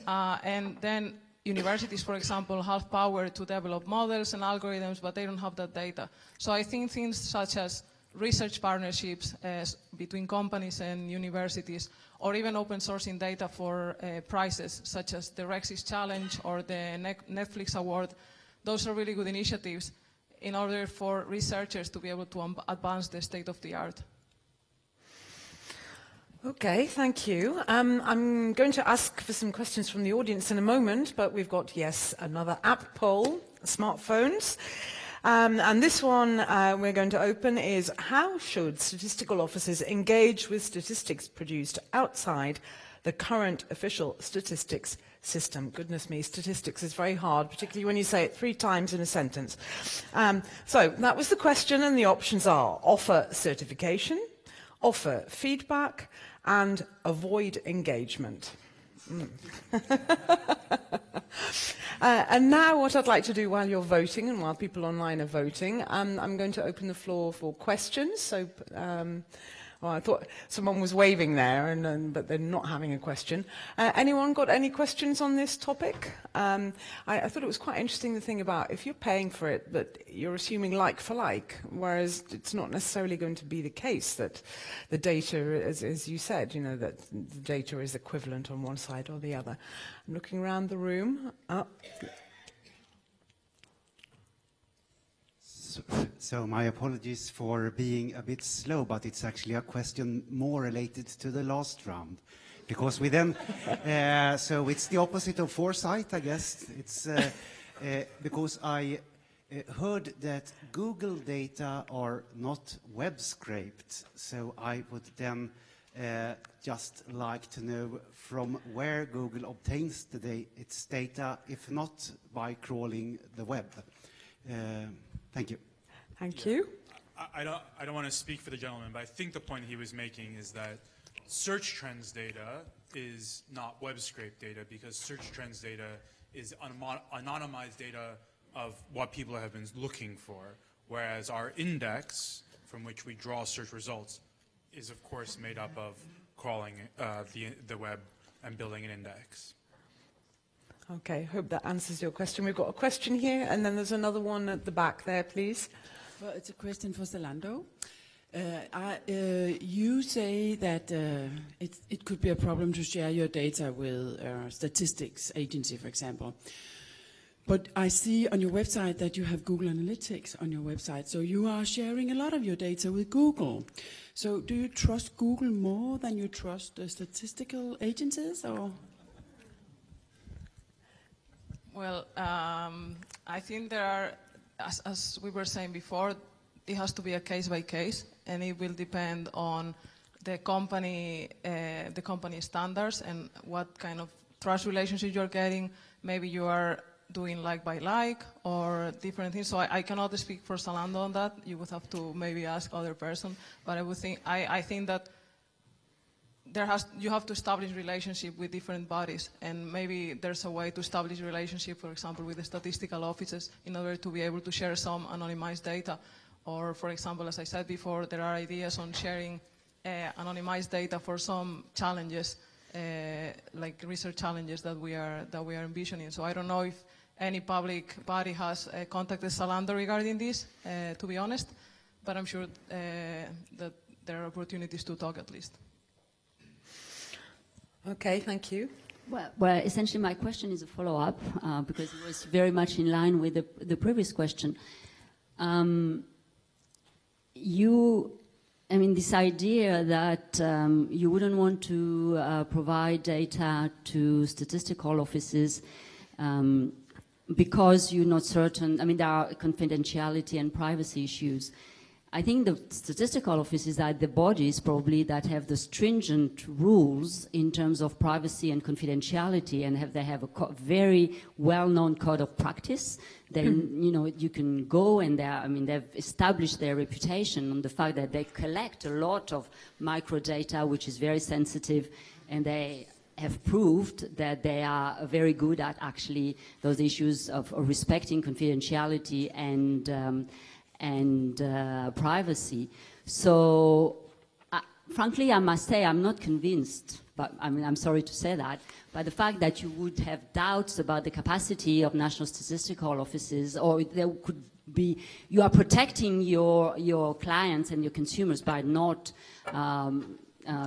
And then universities, for example, have power to develop models and algorithms, but they don't have that data. So I think things such as research partnerships between companies and universities, or even open sourcing data for prizes such as the Rexis Challenge or the Netflix Award, those are really good initiatives in order for researchers to be able to advance the state of the art. Okay, thank you. I'm going to ask for some questions from the audience in a moment, but we've got, yes, another app poll, smartphones. And this one we're going to open is, how should statistical offices engage with statistics produced outside the current official statistics system? Goodness me, statistics is very hard, particularly when you say it 3 times in a sentence. So that was the question, and the options are offer certification, offer feedback, and avoid engagement. And now what I'd like to do while you're voting and while people online are voting, I'm going to open the floor for questions. So, well, I thought someone was waving there, but they're not having a question. Anyone got any questions on this topic? I thought it was quite interesting, the thing about if you're paying for it, but you're assuming like for like, whereas it's not necessarily going to be the case that the data, as you said, you know, that the data is equivalent on one side or the other. I'm looking around the room. So my apologies for being a bit slow, but it's actually a question more related to the last round. Because we then, so it's the opposite of foresight, I guess. It's because I heard that Google data are not web scraped. So I would then just like to know from where Google obtains its data, if not by crawling the web. Thank you. Thank you. I don't want to speak for the gentleman, but I think the point he was making is that search trends data is not web scrape data, because search trends data is anonymized data of what people have been looking for, whereas our index, from which we draw search results, is of course made up of crawling the web and building an index. Okay, hope that answers your question. We've got a question here, and then there's another one at the back there, please. Well, it's a question for Zalando. You say that it could be a problem to share your data with a statistics agency, for example. But I see on your website that you have Google Analytics on your website, so you are sharing a lot of your data with Google. So do you trust Google more than you trust the statistical agencies, or? Well, I think there are, as we were saying before, it has to be a case by case, and it will depend on the company standards and what kind of trust relationship you're getting. Maybe you are doing like by like or different things. So I cannot speak for Zalando on that. You would have to maybe ask other person. But I think that you have to establish relationship with different bodies, and maybe there's a way to establish relationship, for example, with the statistical offices in order to be able to share some anonymized data. Or, for example, as I said before, there are ideas on sharing anonymized data for some challenges, like research challenges that we are envisioning. So I don't know if any public body has contacted Zalando regarding this, to be honest, but I'm sure that there are opportunities to talk at least. Okay, thank you. Well, essentially my question is a follow-up because it was very much in line with the previous question. I mean, this idea that you wouldn't want to provide data to statistical offices because you're not certain, I mean, there are confidentiality and privacy issues. I think the statistical offices are the bodies probably that have the stringent rules in terms of privacy and confidentiality, and they have a very well-known code of practice. Then you can go and they've established their reputation on the fact that they collect a lot of microdata, which is very sensitive, and they have proved that they are very good at actually those issues of respecting confidentiality and privacy. So, frankly, I must say I'm not convinced, but I mean, I'm sorry to say that, by the fact that you would have doubts about the capacity of national statistical offices, or there could be, you are protecting your clients and your consumers by not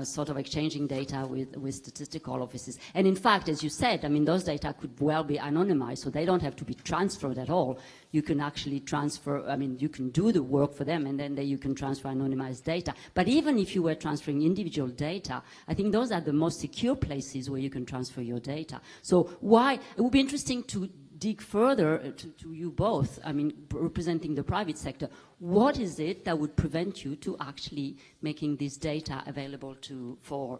sort of exchanging data with statistical offices. And in fact, as you said, I mean, those data could well be anonymized, so they don't have to be transferred at all. You can actually transfer, I mean, you can do the work for them, and then you can transfer anonymized data. But even if you were transferring individual data, I think those are the most secure places where you can transfer your data. So why, it would be interesting to dig further to you both, I mean, representing the private sector. What is it that would prevent you to actually making this data available for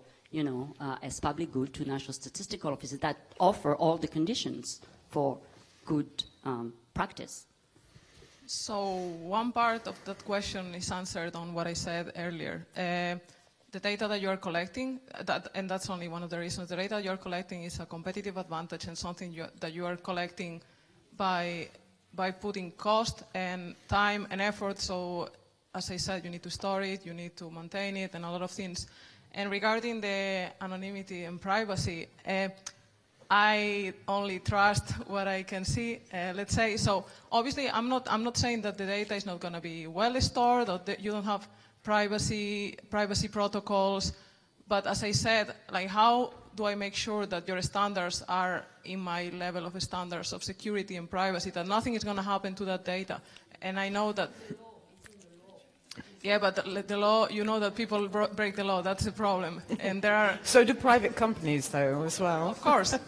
as public good to national statistical offices that offer all the conditions for good practice? So one part of that question is answered on what I said earlier. The data that you are collecting, and that's only one of the reasons, the data you're collecting is a competitive advantage and something that you are collecting by putting cost and time and effort. So as I said, you need to store it, you need to maintain it, and a lot of things. And regarding the anonymity and privacy, I only trust what I can see, let's say. So obviously, I'm not saying that the data is not going to be well stored, or that you don't have privacy protocols, but as I said, like, how do I make sure that your standards are in my level of standards of security and privacy, that nothing is going to happen to that data? And I know that, yeah, but the law, you know that people break the law, that's the problem. And there are... So do private companies, though, as well? Of course.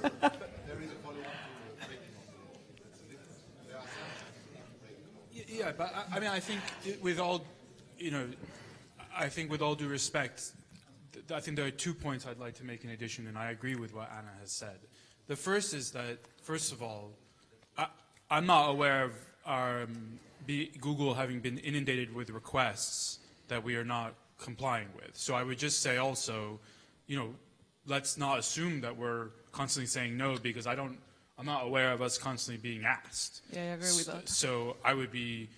Yeah, but I mean, I think with all, I think with all due respect, I think there are 2 points I'd like to make in addition, and I agree with what Anna has said. The first is that, first of all, I'm not aware of Google having been inundated with requests that we are not complying with. So I would just say also, let's not assume that we're constantly saying no, because I'm not aware of us constantly being asked. Yeah, I agree with that. So I would be,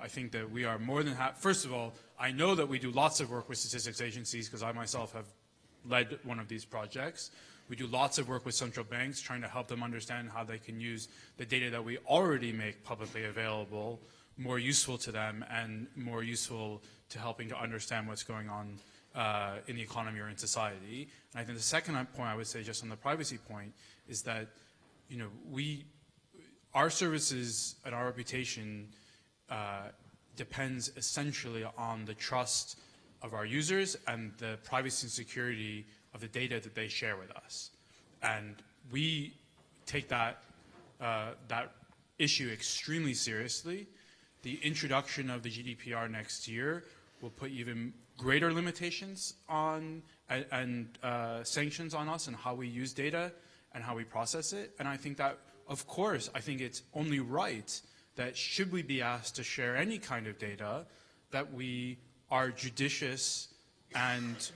I think that we are more than happy. First of all, I know that we do lots of work with statistics agencies because I myself have led one of these projects. We do lots of work with central banks trying to help them understand how they can use the data that we already make publicly available more useful to them and more useful to helping to understand what's going on in the economy or in society. And I think the second point I would say, just on the privacy point, is that our services and our reputation depends essentially on the trust of our users and the privacy and security of the data that they share with us. And we take that issue extremely seriously. The introduction of the GDPR next year will put even greater limitations on and sanctions on us and how we use data and how we process it. And I think that, of course, I think it's only right that should we be asked to share any kind of data, that we are judicious and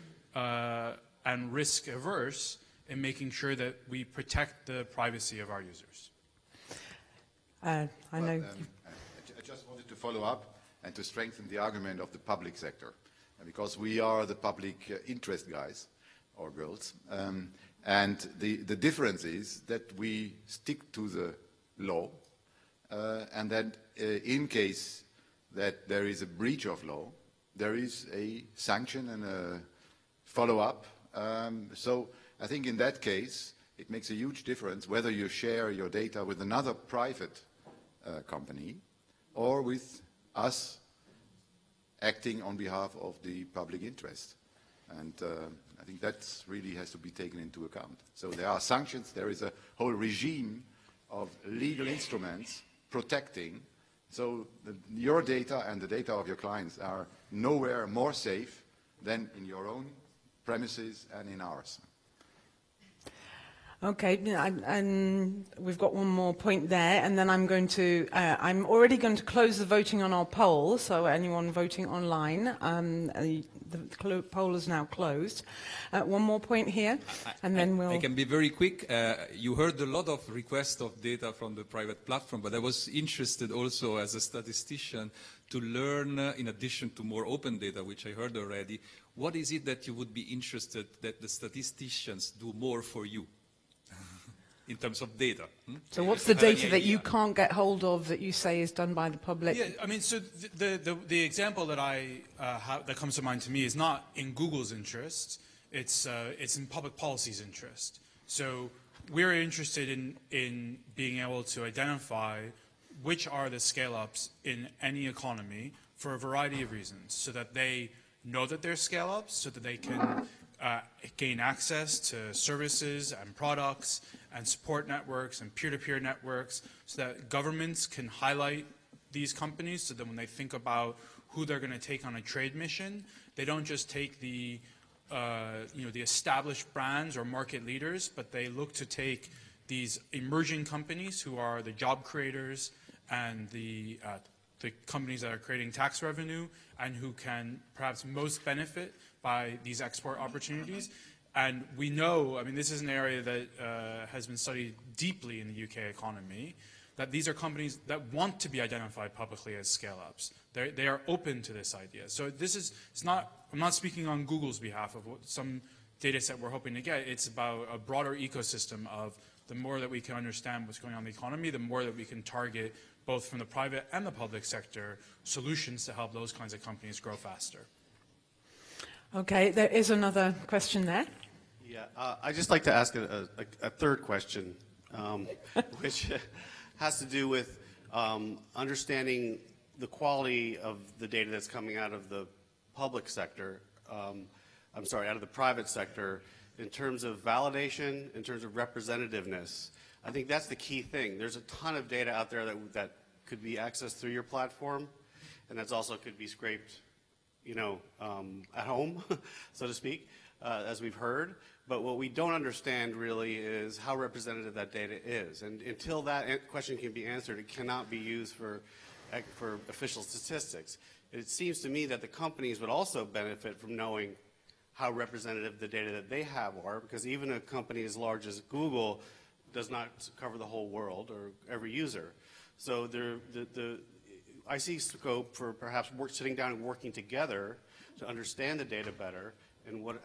risk averse in making sure that we protect the privacy of our users. I know. I just wanted to follow up and to strengthen the argument of the public sector, because we are the public interest guys or girls, and the difference is that we stick to the law, and that in case that there is a breach of law, there is a sanction and a follow-up. So I think in that case, it makes a huge difference whether you share your data with another private company or with us acting on behalf of the public interest. And I think that really has to be taken into account. So there are sanctions, there is a whole regime of legal instruments protecting. So your data and the data of your clients are nowhere more safe than in your own premises and in ours. Okay, and we've got one more point there, and then I'm I'm already going to close the voting on our poll, so anyone voting online, the poll is now closed. One more point here, and then we'll... I can be very quick. You heard a lot of requests of data from the private platform, but I was interested also as a statistician to learn, in addition to more open data, which I heard already, what is it that you would be interested that the statisticians do more for you? In terms of data. So what's the data that you can't get hold of that you say is done by the public? Yeah, I mean, so the example that that comes to mind to me is not in Google's interest. It's in public policy's interest. So we're interested in being able to identify which are the scale-ups in any economy for a variety of reasons, so that they know that they're scale-ups, so that they can gain access to services and products and support networks and peer-to-peer networks, so that governments can highlight these companies, so that when they think about who they're going to take on a trade mission, they don't just take the established brands or market leaders, but they look to take these emerging companies who are the job creators and the companies that are creating tax revenue and who can perhaps most benefit by these export opportunities. And we know, I mean, this is an area that has been studied deeply in the UK economy, that these are companies that want to be identified publicly as scale-ups. They are open to this idea. So this is, I'm not speaking on Google's behalf of some data set we're hoping to get. It's about a broader ecosystem of the more that we can understand what's going on in the economy, the more that we can target, both from the private and the public sector, solutions to help those kinds of companies grow faster. Okay, there is another question there. Yeah, I'd just like to ask a third question, which has to do with understanding the quality of the data that's coming out of the public sector, out of the private sector, in terms of validation, in terms of representativeness. I think that's the key thing. There's a ton of data out there that could be accessed through your platform, and that's also could be scraped, at home, so to speak, as we've heard. But what we don't understand really is how representative that data is. And until that question can be answered, it cannot be used for official statistics. It seems to me that the companies would also benefit from knowing how representative the data that they have are, because even a company as large as Google does not cover the whole world or every user. So I see scope for perhaps sitting down and working together to understand the data better and what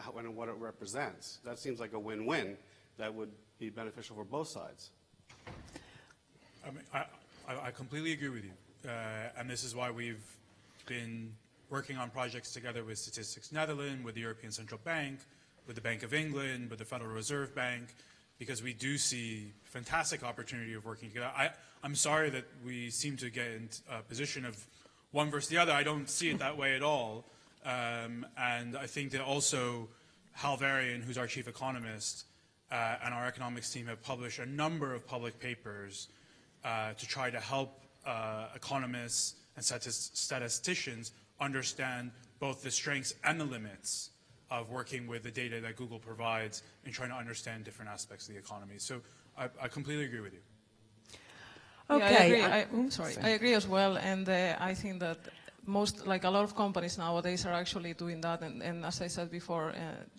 it represents. That seems like a win-win that would be beneficial for both sides. I mean, I completely agree with you. And this is why we've been working on projects together with Statistics Netherlands, with the European Central Bank, with the Bank of England, with the Federal Reserve Bank, because we do see fantastic opportunity of working together. I'm sorry that we seem to get in a position of one versus the other. I don't see it that way at all. And I think that also Hal Varian, who's our chief economist, and our economics team have published a number of public papers to try to help economists and statisticians understand both the strengths and the limits of working with the data that Google provides and trying to understand different aspects of the economy. So I completely agree with you. Okay. Yeah, I agree as well, and I think that a lot of companies nowadays are actually doing that, and as I said before,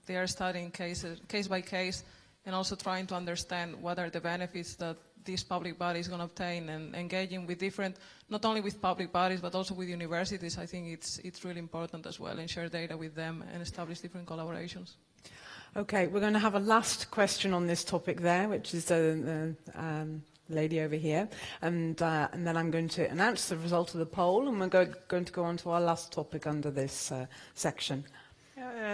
they are studying case by case, and also trying to understand what are the benefits that these public bodies going to obtain, and engaging with different, not only with public bodies, but also with universities. I think it's really important as well, and share data with them and establish different collaborations. Okay, we're going to have a last question on this topic there, which is lady over here, and then I'm going to announce the result of the poll, and we're going to go on to our last topic under this section.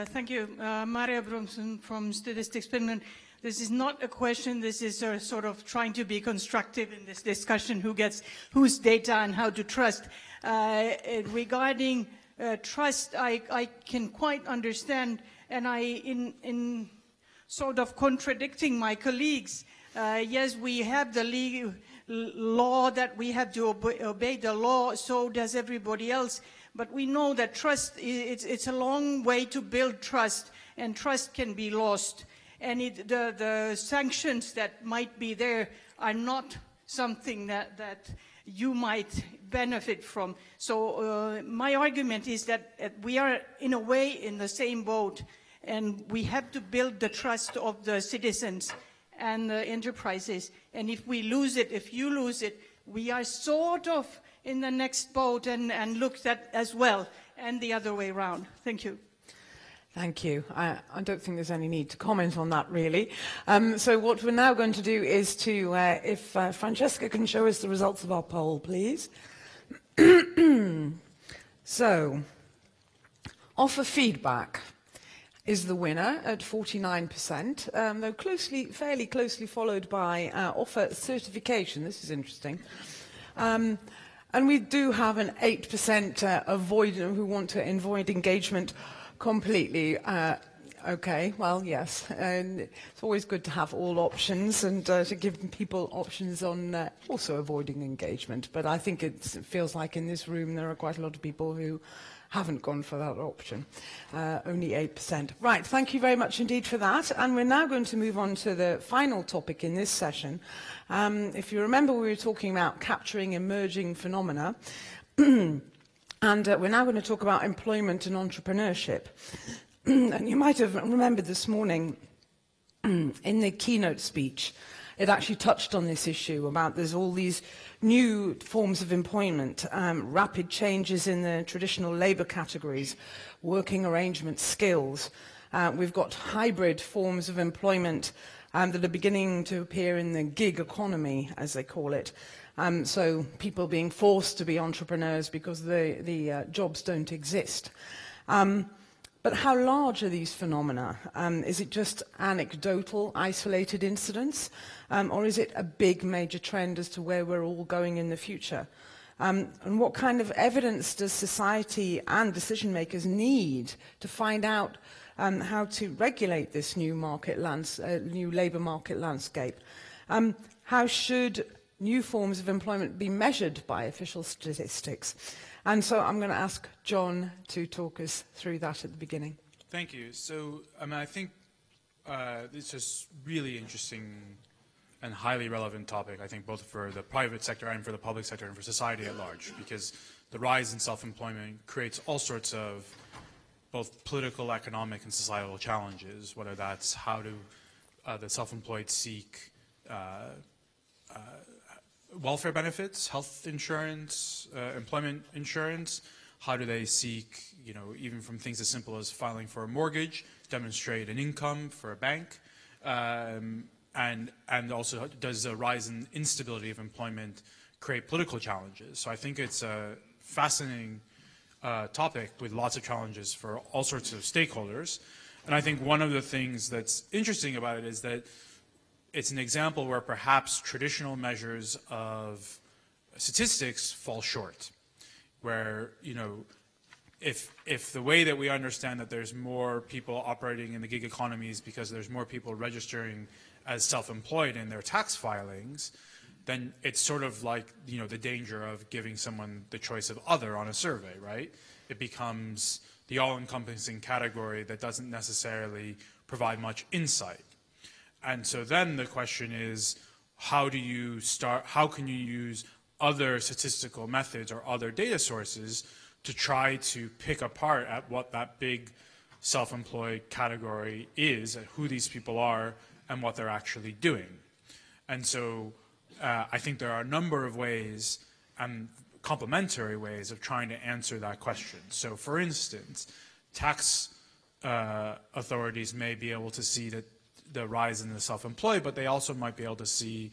Thank you. Maria Bromsen from Statistics Finland. This is not a question, this is sort of trying to be constructive in this discussion, who gets whose data and how to trust. Regarding trust, I can quite understand, and in sort of contradicting my colleagues, yes, we have the legal law that we have to obey the law, so does everybody else. But we know that trust, it's a long way to build trust, and trust can be lost. And the sanctions that might be there are not something that you might benefit from. So my argument is that we are, in a way, in the same boat, and we have to build the trust of the citizens and the enterprises. And if we lose it, if you lose it, we are sort of in the next boat and looked at as well, and the other way around. Thank you. Thank you. I don't think there's any need to comment on that, really. So what we're now going to do is to, if Francesca can show us the results of our poll, please. So, offer feedback is the winner at 49%, though fairly closely followed by offer certification. This is interesting. And we do have an 8% who want to avoid engagement completely. Okay, well, yes. And it's always good to have all options and to give people options on also avoiding engagement. But I think it feels like in this room there are quite a lot of people who haven't gone for that option. Only 8%. Right, thank you very much indeed for that. And we're now going to move on to the final topic in this session. If you remember, we were talking about capturing emerging phenomena. And we're now going to talk about employment and entrepreneurship. And you might have remembered this morning in the keynote speech, it actually touched on this issue about there's all these new forms of employment, rapid changes in the traditional labour categories, working arrangements, skills. We've got hybrid forms of employment that are beginning to appear in the gig economy, as they call it. So people being forced to be entrepreneurs because the jobs don't exist. But how large are these phenomena? Is it just anecdotal, isolated incidents? Or is it a big major trend as to where we're all going in the future? And what kind of evidence does society and decision makers need to find out how to regulate this new new labour market landscape? How should new forms of employment be measured by official statistics? And so I'm going to ask Jon to talk us through that at the beginning. Thank you. So, I think it's just really interesting and highly relevant topic, I think, both for the private sector and for the public sector and for society at large, because the rise in self-employment creates all sorts of both political, economic, and societal challenges, whether that's how do the self-employed seek welfare benefits, health insurance, employment insurance. How do they seek, even from things as simple as filing for a mortgage, demonstrate an income for a bank, and also does a rise in instability of employment create political challenges? So I think it's a fascinating topic with lots of challenges for all sorts of stakeholders. And I think one of the things that's interesting about it is that it's an example where perhaps traditional measures of statistics fall short, where, if the way that we understand that there's more people operating in the gig economies because there's more people registering as self-employed in their tax filings, then it's sort of like, the danger of giving someone the choice of other on a survey, right? It becomes the all-encompassing category that doesn't necessarily provide much insight. And so then the question is, how can you use other statistical methods or other data sources to try to pick apart at what that big self-employed category is, and who these people are, and what they're actually doing? And so I think there are a number of ways, and complementary ways, of trying to answer that question. So for instance, tax authorities may be able to see that the rise in the self-employed, but they also might be able to see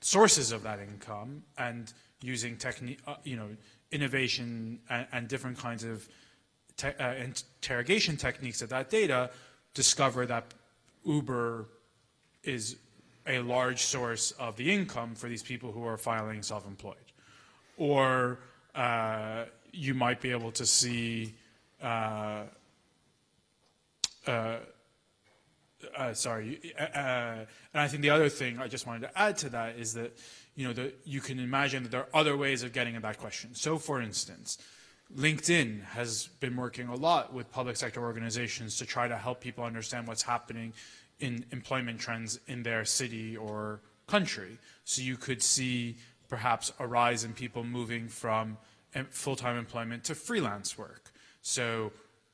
sources of that income, and using innovation and different kinds of interrogation techniques of that data, discover that Uber is a large source of the income for these people who are filing self-employed. Or you might be able to see, and I think the other thing I just wanted to add to that is that, you can imagine that there are other ways of getting at that question. So for instance, LinkedIn has been working a lot with public sector organizations to try to help people understand what's happening in employment trends in their city or country. So you could see perhaps a rise in people moving from full-time employment to freelance work. So,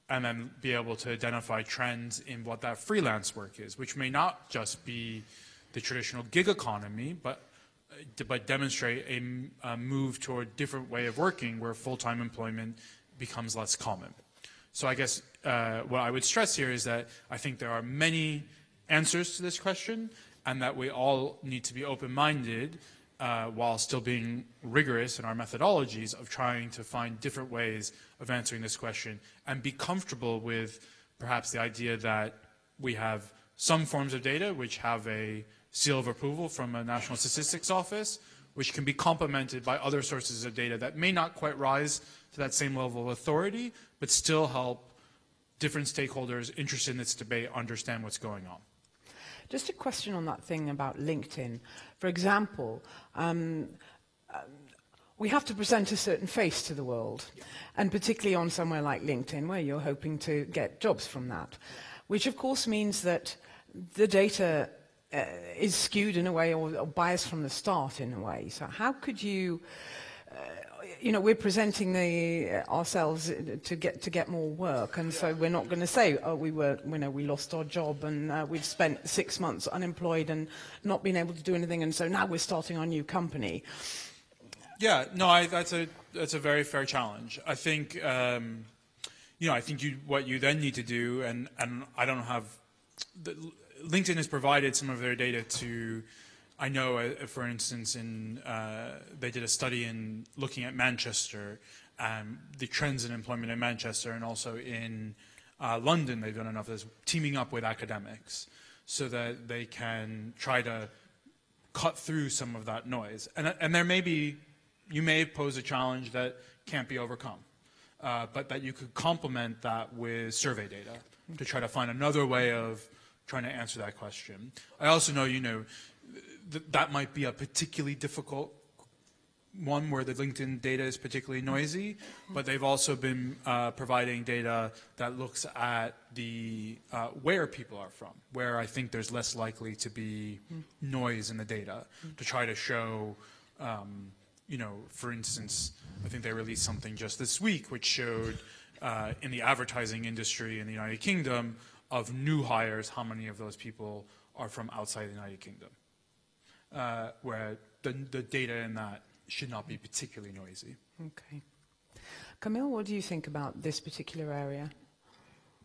and then be able to identify trends in what that freelance work is, which may not just be the traditional gig economy, but demonstrate a move toward a different way of working where full-time employment becomes less common. So I guess what I would stress here is that I think there are many answers to this question, and that we all need to be open-minded while still being rigorous in our methodologies of trying to find different ways of answering this question, and be comfortable with perhaps the idea that we have some forms of data which have a seal of approval from a National Statistics Office, which can be complemented by other sources of data that may not quite rise to that same level of authority, but still help different stakeholders interested in this debate understand what's going on. Just a question on that thing about LinkedIn. For example, we have to present a certain face to the world, and particularly on somewhere like LinkedIn, where you're hoping to get jobs from that, which of course means that the data is skewed in a way, or biased from the start in a way. So how could you, we're presenting ourselves to get more work, and so we're not going to say, oh, we lost our job and we've spent 6 months unemployed and not been able to do anything, and so now we're starting our new company. Yeah, no, that's a very fair challenge. I think, I think what you then need to do, and I don't have, LinkedIn has provided some of their data to. I know, for instance, they did a study in looking at Manchester, the trends in employment in Manchester, and also in London they've done enough of this, teaming up with academics so that they can try to cut through some of that noise. And there may be, you may pose a challenge that can't be overcome, but that you could complement that with survey data to try to find another way of trying to answer that question. I also know, that might be a particularly difficult one where the LinkedIn data is particularly noisy, but they've also been providing data that looks at the where people are from, where I think there's less likely to be noise in the data, to try to show, for instance, I think they released something just this week which showed in the advertising industry in the United Kingdom of new hires, how many of those people are from outside the United Kingdom. Where the data in that should not be particularly noisy. Okay. Kamil, what do you think about this particular area?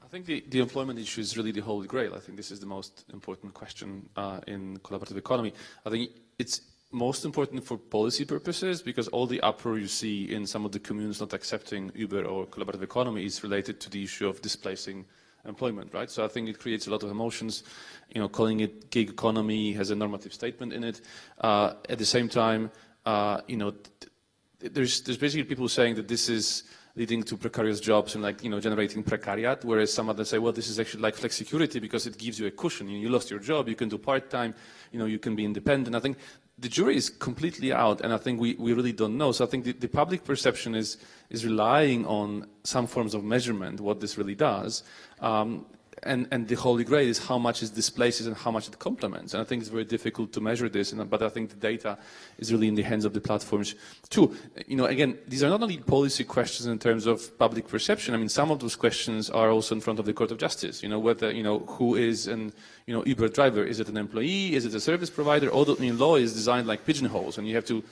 I think the employment issue is really the holy grail. I think this is the most important question in collaborative economy. I think it's most important for policy purposes because all the uproar you see in some of the communes not accepting Uber or collaborative economy is related to the issue of displacing employment, right? So I think it creates a lot of emotions. Calling it gig economy has a normative statement in it. At the same time, there's basically people saying that this is leading to precarious jobs and generating precariat, whereas some others say, well, this is actually like flexicurity because it gives you a cushion. You lost your job, you can do part-time, you can be independent. I think the jury is completely out, and I think we really don't know. So I think the public perception is relying on some forms of measurement, what this really does. And the holy grail is how much it displaces and how much it complements. And I think it's very difficult to measure this, but I think the data is really in the hands of the platforms too. Again, these are not only policy questions in terms of public perception. I mean, some of those questions are also in front of the Court of Justice. Whether, who is an, Uber driver? Is it an employee? Is it a service provider? All the law is designed like pigeonholes, and you have to,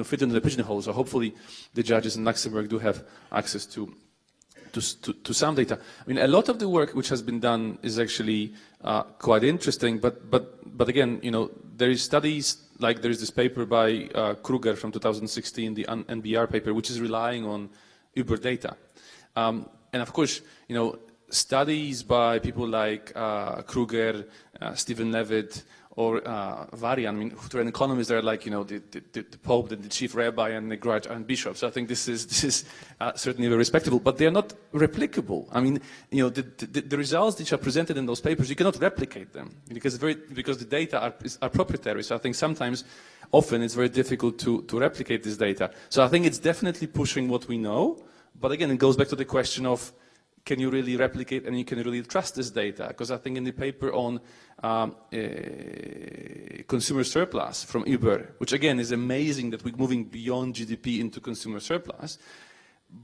fit into the pigeonholes. So hopefully the judges in Luxembourg do have access to some data. I mean, a lot of the work which has been done is actually quite interesting, but again, there is studies, like there is this paper by Kruger from 2016, the NBR paper, which is relying on Uber data. And of course, you know, studies by people like Kruger, Stephen Levitt, or Varian, I mean, to an economist, they're like, you know, the Pope, the chief rabbi, and the grand bishop. So I think this is certainly very respectable, but they're not replicable. I mean, you know, the results which are presented in those papers, you cannot replicate them because the data are proprietary. So I think often it's very difficult to replicate this data. So I think it's definitely pushing what we know, but again, it goes back to the question of, can you really replicate and you can really trust this data? Because I think in the paper on consumer surplus from Uber, which again is amazing that we're moving beyond GDP into consumer surplus,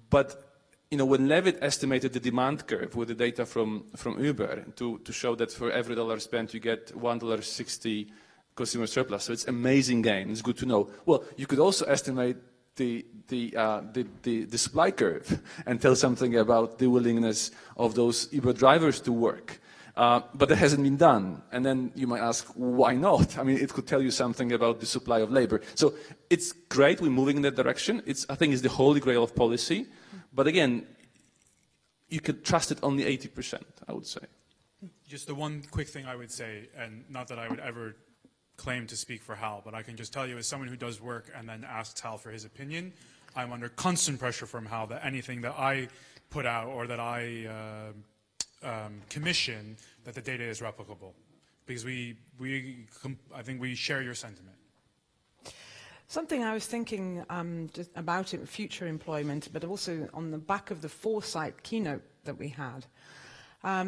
but you know, when Levitt estimated the demand curve with the data from Uber to show that for every dollar spent you get $1.60 consumer surplus, so it's amazing gain. It's good to know. Well, you could also estimate the supply curve and tell something about the willingness of those Uber drivers to work. But that hasn't been done. And then you might ask, why not? I mean, it could tell you something about the supply of labor. So it's great we're moving in that direction. I think it's the holy grail of policy. But again, you could trust it only 80%, I would say. Just the one quick thing I would say, and not that I would ever claim to speak for Hal, but I can just tell you as someone who does work and then asks Hal for his opinion, I'm under constant pressure from Hal that anything that I put out or that I commission, that the data is replicable. Because I think we share your sentiment. Something I was thinking just about in future employment, but also on the back of the Foresight keynote that we had,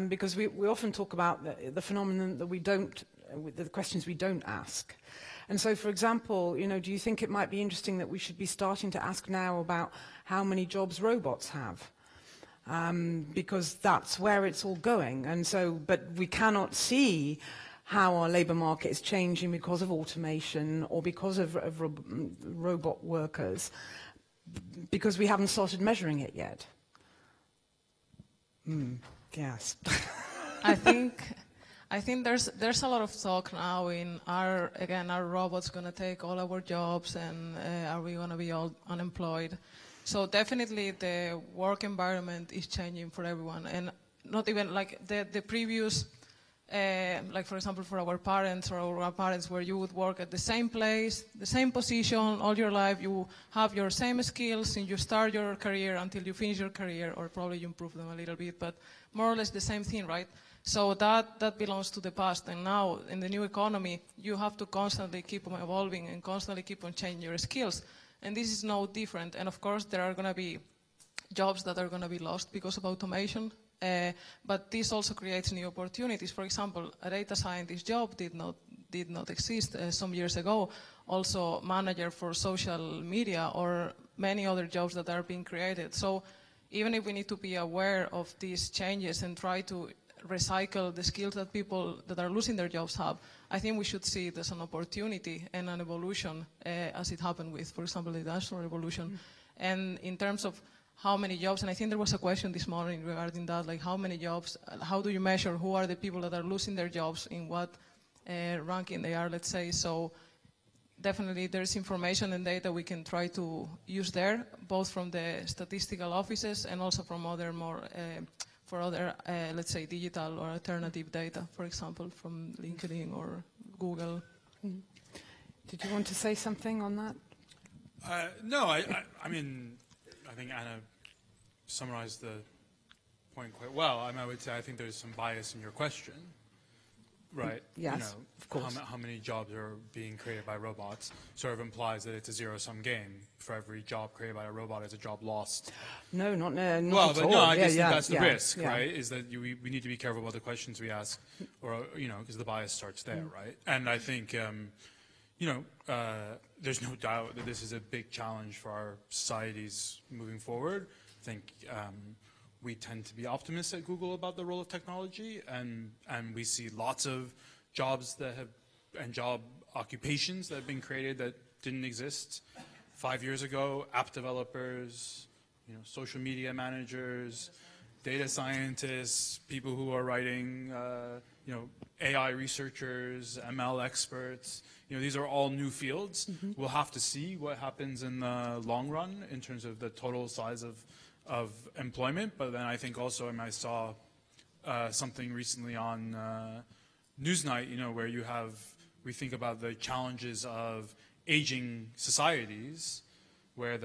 because we often talk about the phenomenon that we don't, the questions we don't ask. And so, for example, you know, do you think it might be interesting that we should be starting to ask now about how many jobs robots have? Because that's where it's all going. And so, but we cannot see how our labour market is changing because of automation or because of robot workers, because we haven't started measuring it yet. Yes. I think there's a lot of talk now in are robots going to take all our jobs, and are we going to be all unemployed? So definitely the work environment is changing for everyone, and not even like the previous, like for example for our parents or our grandparents, where you would work at the same place, the same position all your life, you have your same skills since you start your career until you finish your career, or probably you improve them a little bit, but more or less the same thing, right? So that belongs to the past, and now in the new economy, you have to constantly keep on evolving and constantly keep on changing your skills. And this is no different. And of course, there are going to be jobs that are going to be lost because of automation, but this also creates new opportunities. For example, a data scientist job did not exist some years ago. Also, manager for social media or many other jobs that are being created. So even if we need to be aware of these changes and try to recycle the skills that people that are losing their jobs have, I think we should see it as an opportunity and an evolution, as it happened with, for example, the Industrial Revolution. And in terms of how many jobs, and I think there was a question this morning regarding that, like how many jobs, how do you measure who are the people that are losing their jobs, in what ranking they are, let's say. So definitely there's information and data we can try to use there, both from the statistical offices and also from other more let's say, digital or alternative data, for example, from LinkedIn or Google. Did you want to say something on that? No, I mean, I think Anna summarized the point quite well. I mean, I would say I think there's some bias in your question, right? Yes, you know, of course. How many jobs are being created by robots sort of implies that it's a zero-sum game. For every job created by a robot, it's a job lost. No, not well, at but all. no, I just think that's the risk, yeah. right? Is that we need to be careful about the questions we ask, or you know, because the bias starts there, right? And I think you know, there's no doubt that this is a big challenge for our societies moving forward. I think we tend to be optimists at Google about the role of technology, and we see lots of jobs that have, and job occupations that have been created that didn't exist 5 years ago. App developers, you know, social media managers, data scientists, people who are writing, you know, AI researchers, ML experts. You know, these are all new fields. We'll have to see what happens in the long run in terms of the total size of employment. But then I think also, I saw something recently on Newsnight, where we think about the challenges of aging societies, where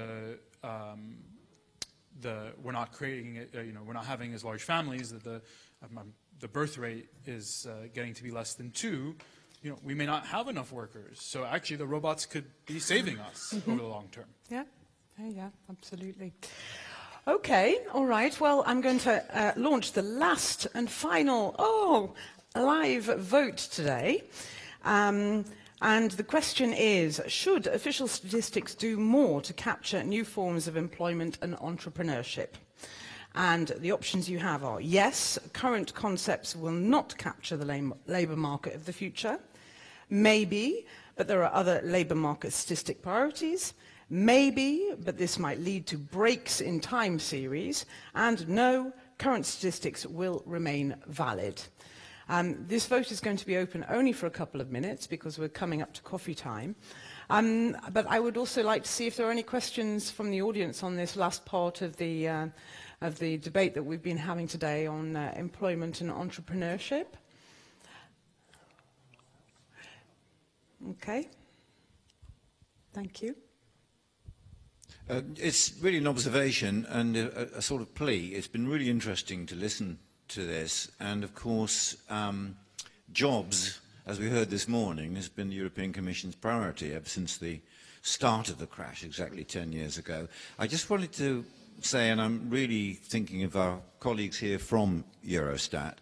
we're not creating, we're not having as large families, that the birth rate is getting to be less than 2. We may not have enough workers. So actually the robots could be saving us over the long term. Yeah, absolutely. Okay, all right. Well, I'm going to launch the last and final, live vote today. And the question is, should official statistics do more to capture new forms of employment and entrepreneurship? And the options you have are, yes, current concepts will not capture the labour market of the future. Maybe, but there are other labour market statistic priorities. Maybe, but this might lead to breaks in time series. And no, current statistics will remain valid. This vote is going to be open only for a couple of minutes because we're coming up to coffee time. But I would also like to see if there are any questions from the audience on this last part of the debate that we've been having today on employment and entrepreneurship. Okay. Thank you. It's really an observation and a sort of plea. It's been really interesting to listen to this. And of course, jobs, as we heard this morning, has been the European Commission's priority ever since the start of the crash, exactly 10 years ago. I just wanted to say, and I'm really thinking of our colleagues here from Eurostat,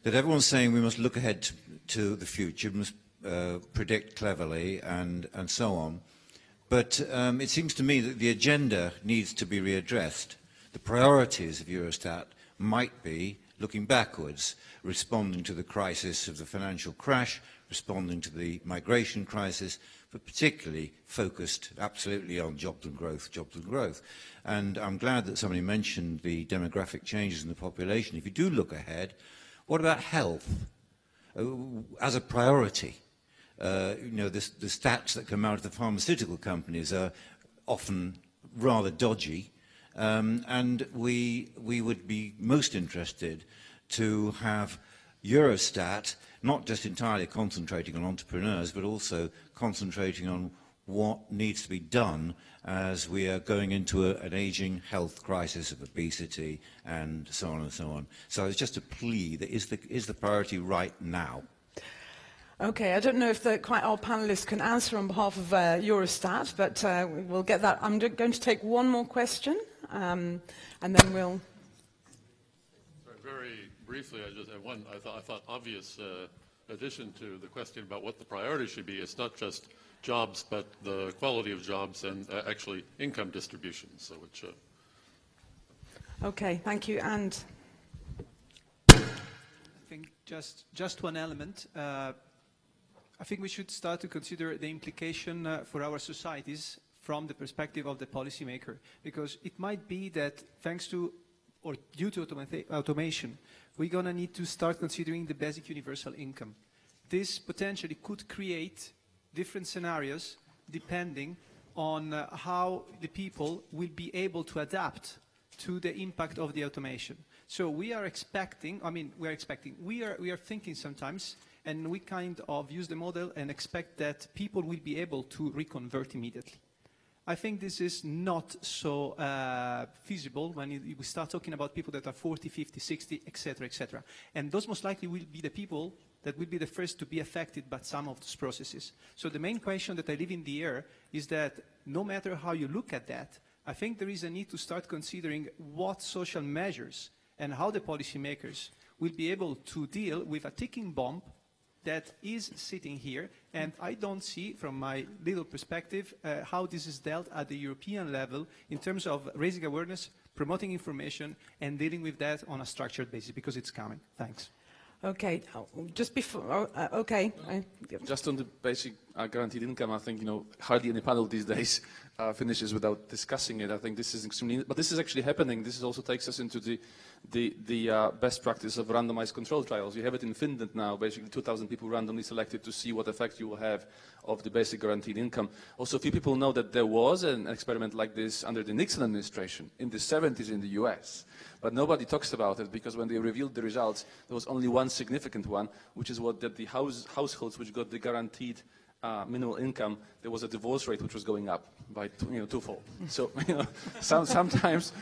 that everyone's saying we must look ahead to the future, we must predict cleverly and so on. But it seems to me that the agenda needs to be readdressed. The priorities of Eurostat might be looking backwards, responding to the crisis of the financial crash, responding to the migration crisis, but particularly focused absolutely on jobs and growth, jobs and growth. And I'm glad that somebody mentioned the demographic changes in the population. If you do look ahead, what about health as a priority? The stats that come out of the pharmaceutical companies are often rather dodgy, and we would be most interested to have Eurostat not just entirely concentrating on entrepreneurs, but also concentrating on what needs to be done as we are going into an aging health crisis of obesity and so on and so on. So it's just a plea that is the priority right now. Okay, I don't know if quite our panelists can answer on behalf of Eurostat, but we'll get that. I'm going to take one more question, and then we'll... Very briefly, I just have one, I thought obvious addition to the question about what the priority should be. It's not just jobs, but the quality of jobs and actually income distribution. So which. Okay, thank you. And I think just one element. I think we should start to consider the implication for our societies from the perspective of the policymaker, because it might be that thanks to or due to automation, we're going to need to start considering the basic universal income. This potentially could create different scenarios depending on how the people will be able to adapt to the impact of the automation. So we are expecting, we are thinking sometimes, and we kind of use the model and expect that people will be able to reconvert immediately. I think this is not so feasible when we start talking about people that are 40, 50, 60, etc., etc. And those most likely will be the people that will be the first to be affected by some of these processes. So the main question that I leave in the air is that no matter how you look at that, I think there is a need to start considering what social measures and how the policymakers will be able to deal with a ticking bomb that is sitting here, and I don't see, from my little perspective, how this is dealt at the European level in terms of raising awareness, promoting information, and dealing with that on a structured basis, because it's coming. Thanks. Okay, just before, okay. Just on the basic guaranteed income, I think, hardly any panel these days finishes without discussing it. I think this is extremely, but this is actually happening. This also takes us into the best practice of randomized control trials. You have it in Finland now, basically 2,000 people randomly selected to see what effect you will have of the basic guaranteed income. Also, few people know that there was an experiment like this under the Nixon administration in the 70s in the US. But nobody talks about it because when they revealed the results, there was only one significant one, which is that the households which got the guaranteed minimal income, there was a divorce rate which was going up by twofold. So sometimes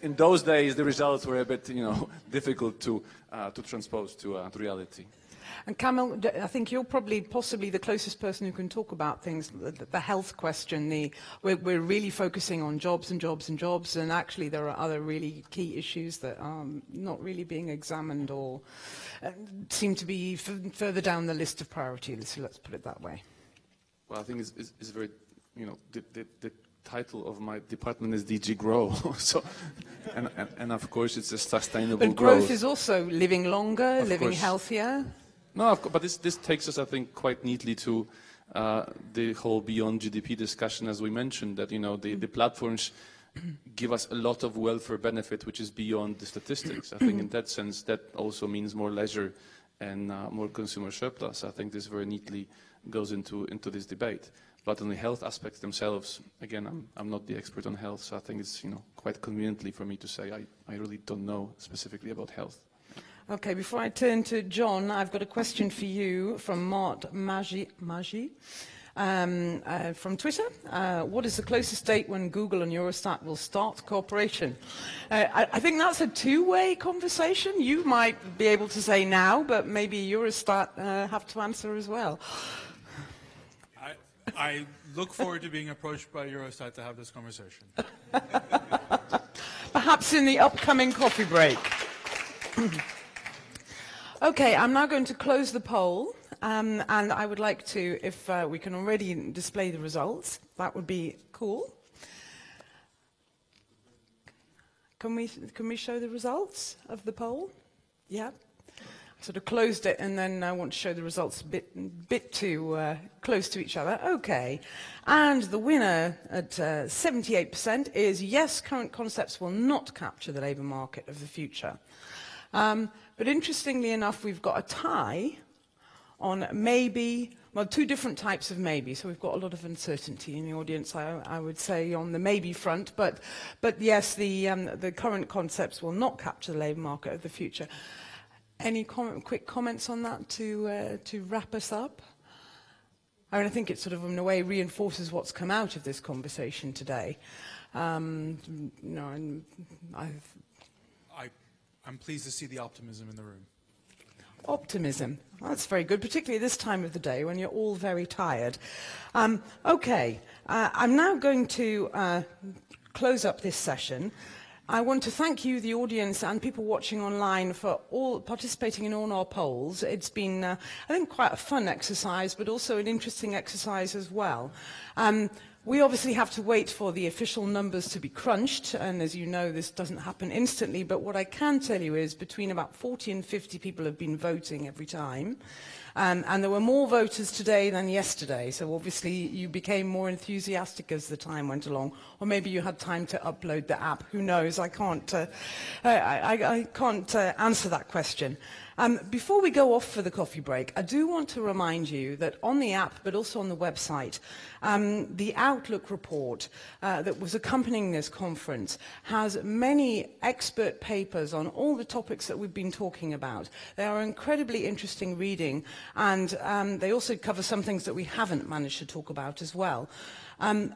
in those days the results were a bit difficult to transpose to reality. And Kamil, I think you're possibly the closest person who can talk about things, the health question. We're really focusing on jobs and jobs and jobs, and actually there are other really key issues that are not really being examined or seem to be further down the list of priorities. Let's put it that way. Well, I think it's very, the title of my department is DG Grow, so, and of course it's a sustainable growth. But growth is also living longer, living healthier. No, of course, but this takes us, I think, quite neatly to the whole beyond GDP discussion, as we mentioned, that the platforms give us a lot of welfare benefit, which is beyond the statistics. I think in that sense, that also means more leisure and more consumer surplus. I think this very neatly goes into this debate. But on the health aspects themselves, again, I'm not the expert on health, so I think it's quite conveniently for me to say I really don't know specifically about health. Okay, before I turn to John, I've got a question for you from Mart Magi from Twitter. What is the closest date when Google and Eurostat will start cooperation? I think that's a two-way conversation. You might be able to say now, but maybe Eurostat have to answer as well. I look forward to being approached by Eurostat to have this conversation. Perhaps in the upcoming coffee break. Okay, I'm now going to close the poll, and I would like to, if we can already display the results, that would be cool. Can we show the results of the poll? Yeah. Sort of closed it, and then I want to show the results a bit too close to each other. Okay, and the winner at 78% is yes, current concepts will not capture the labour market of the future. But interestingly enough, we've got a tie on maybe, well, two different types of maybe. So we've got a lot of uncertainty in the audience, I would say, on the maybe front. But yes, the current concepts will not capture the labour market of the future. Any quick comments on that to wrap us up? I mean, I think it sort of, in a way, reinforces what's come out of this conversation today. I'm pleased to see the optimism in the room. Optimism. Well, that's very good, particularly this time of the day when you're all very tired. Okay, I'm now going to close up this session. I want to thank you, the audience, and people watching online for all participating in all our polls. It's been, I think, quite a fun exercise, but also an interesting exercise as well. We obviously have to wait for the official numbers to be crunched, and as you know, this doesn't happen instantly, but what I can tell you is between about 40 and 50 people have been voting every time. And there were more voters today than yesterday, so obviously you became more enthusiastic as the time went along, or maybe you had time to upload the app. Who knows? I can't answer that question. Before we go off for the coffee break, I do want to remind you that on the app, but also on the website, the Outlook report that was accompanying this conference has many expert papers on all the topics that we've been talking about. They are incredibly interesting reading, and they also cover some things that we haven't managed to talk about as well.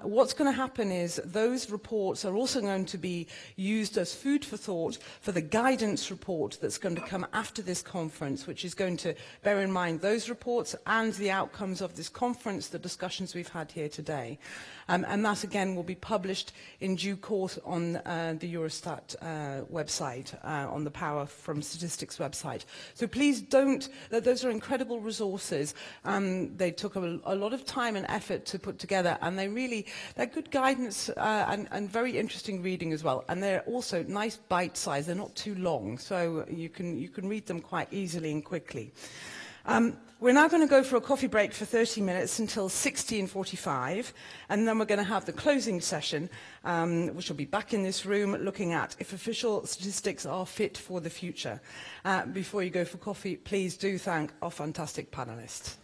What's going to happen is those reports are also going to be used as food for thought for the guidance report that's going to come after this conference, which is going to bear in mind those reports and the outcomes of this conference, the discussions we've had here today. And that, again, will be published in due course on the Eurostat website, on the Power from Statistics website. So please don't, those are incredible resources. They took a lot of time and effort to put together, and they're good guidance and very interesting reading as well. And they're also nice bite size. They're not too long, so you can read them quite easily and quickly. We're now going to go for a coffee break for 30 minutes until 16:45, and then we're going to have the closing session, which will be back in this room, looking at if official statistics are fit for the future. Before you go for coffee, please do thank our fantastic panelists.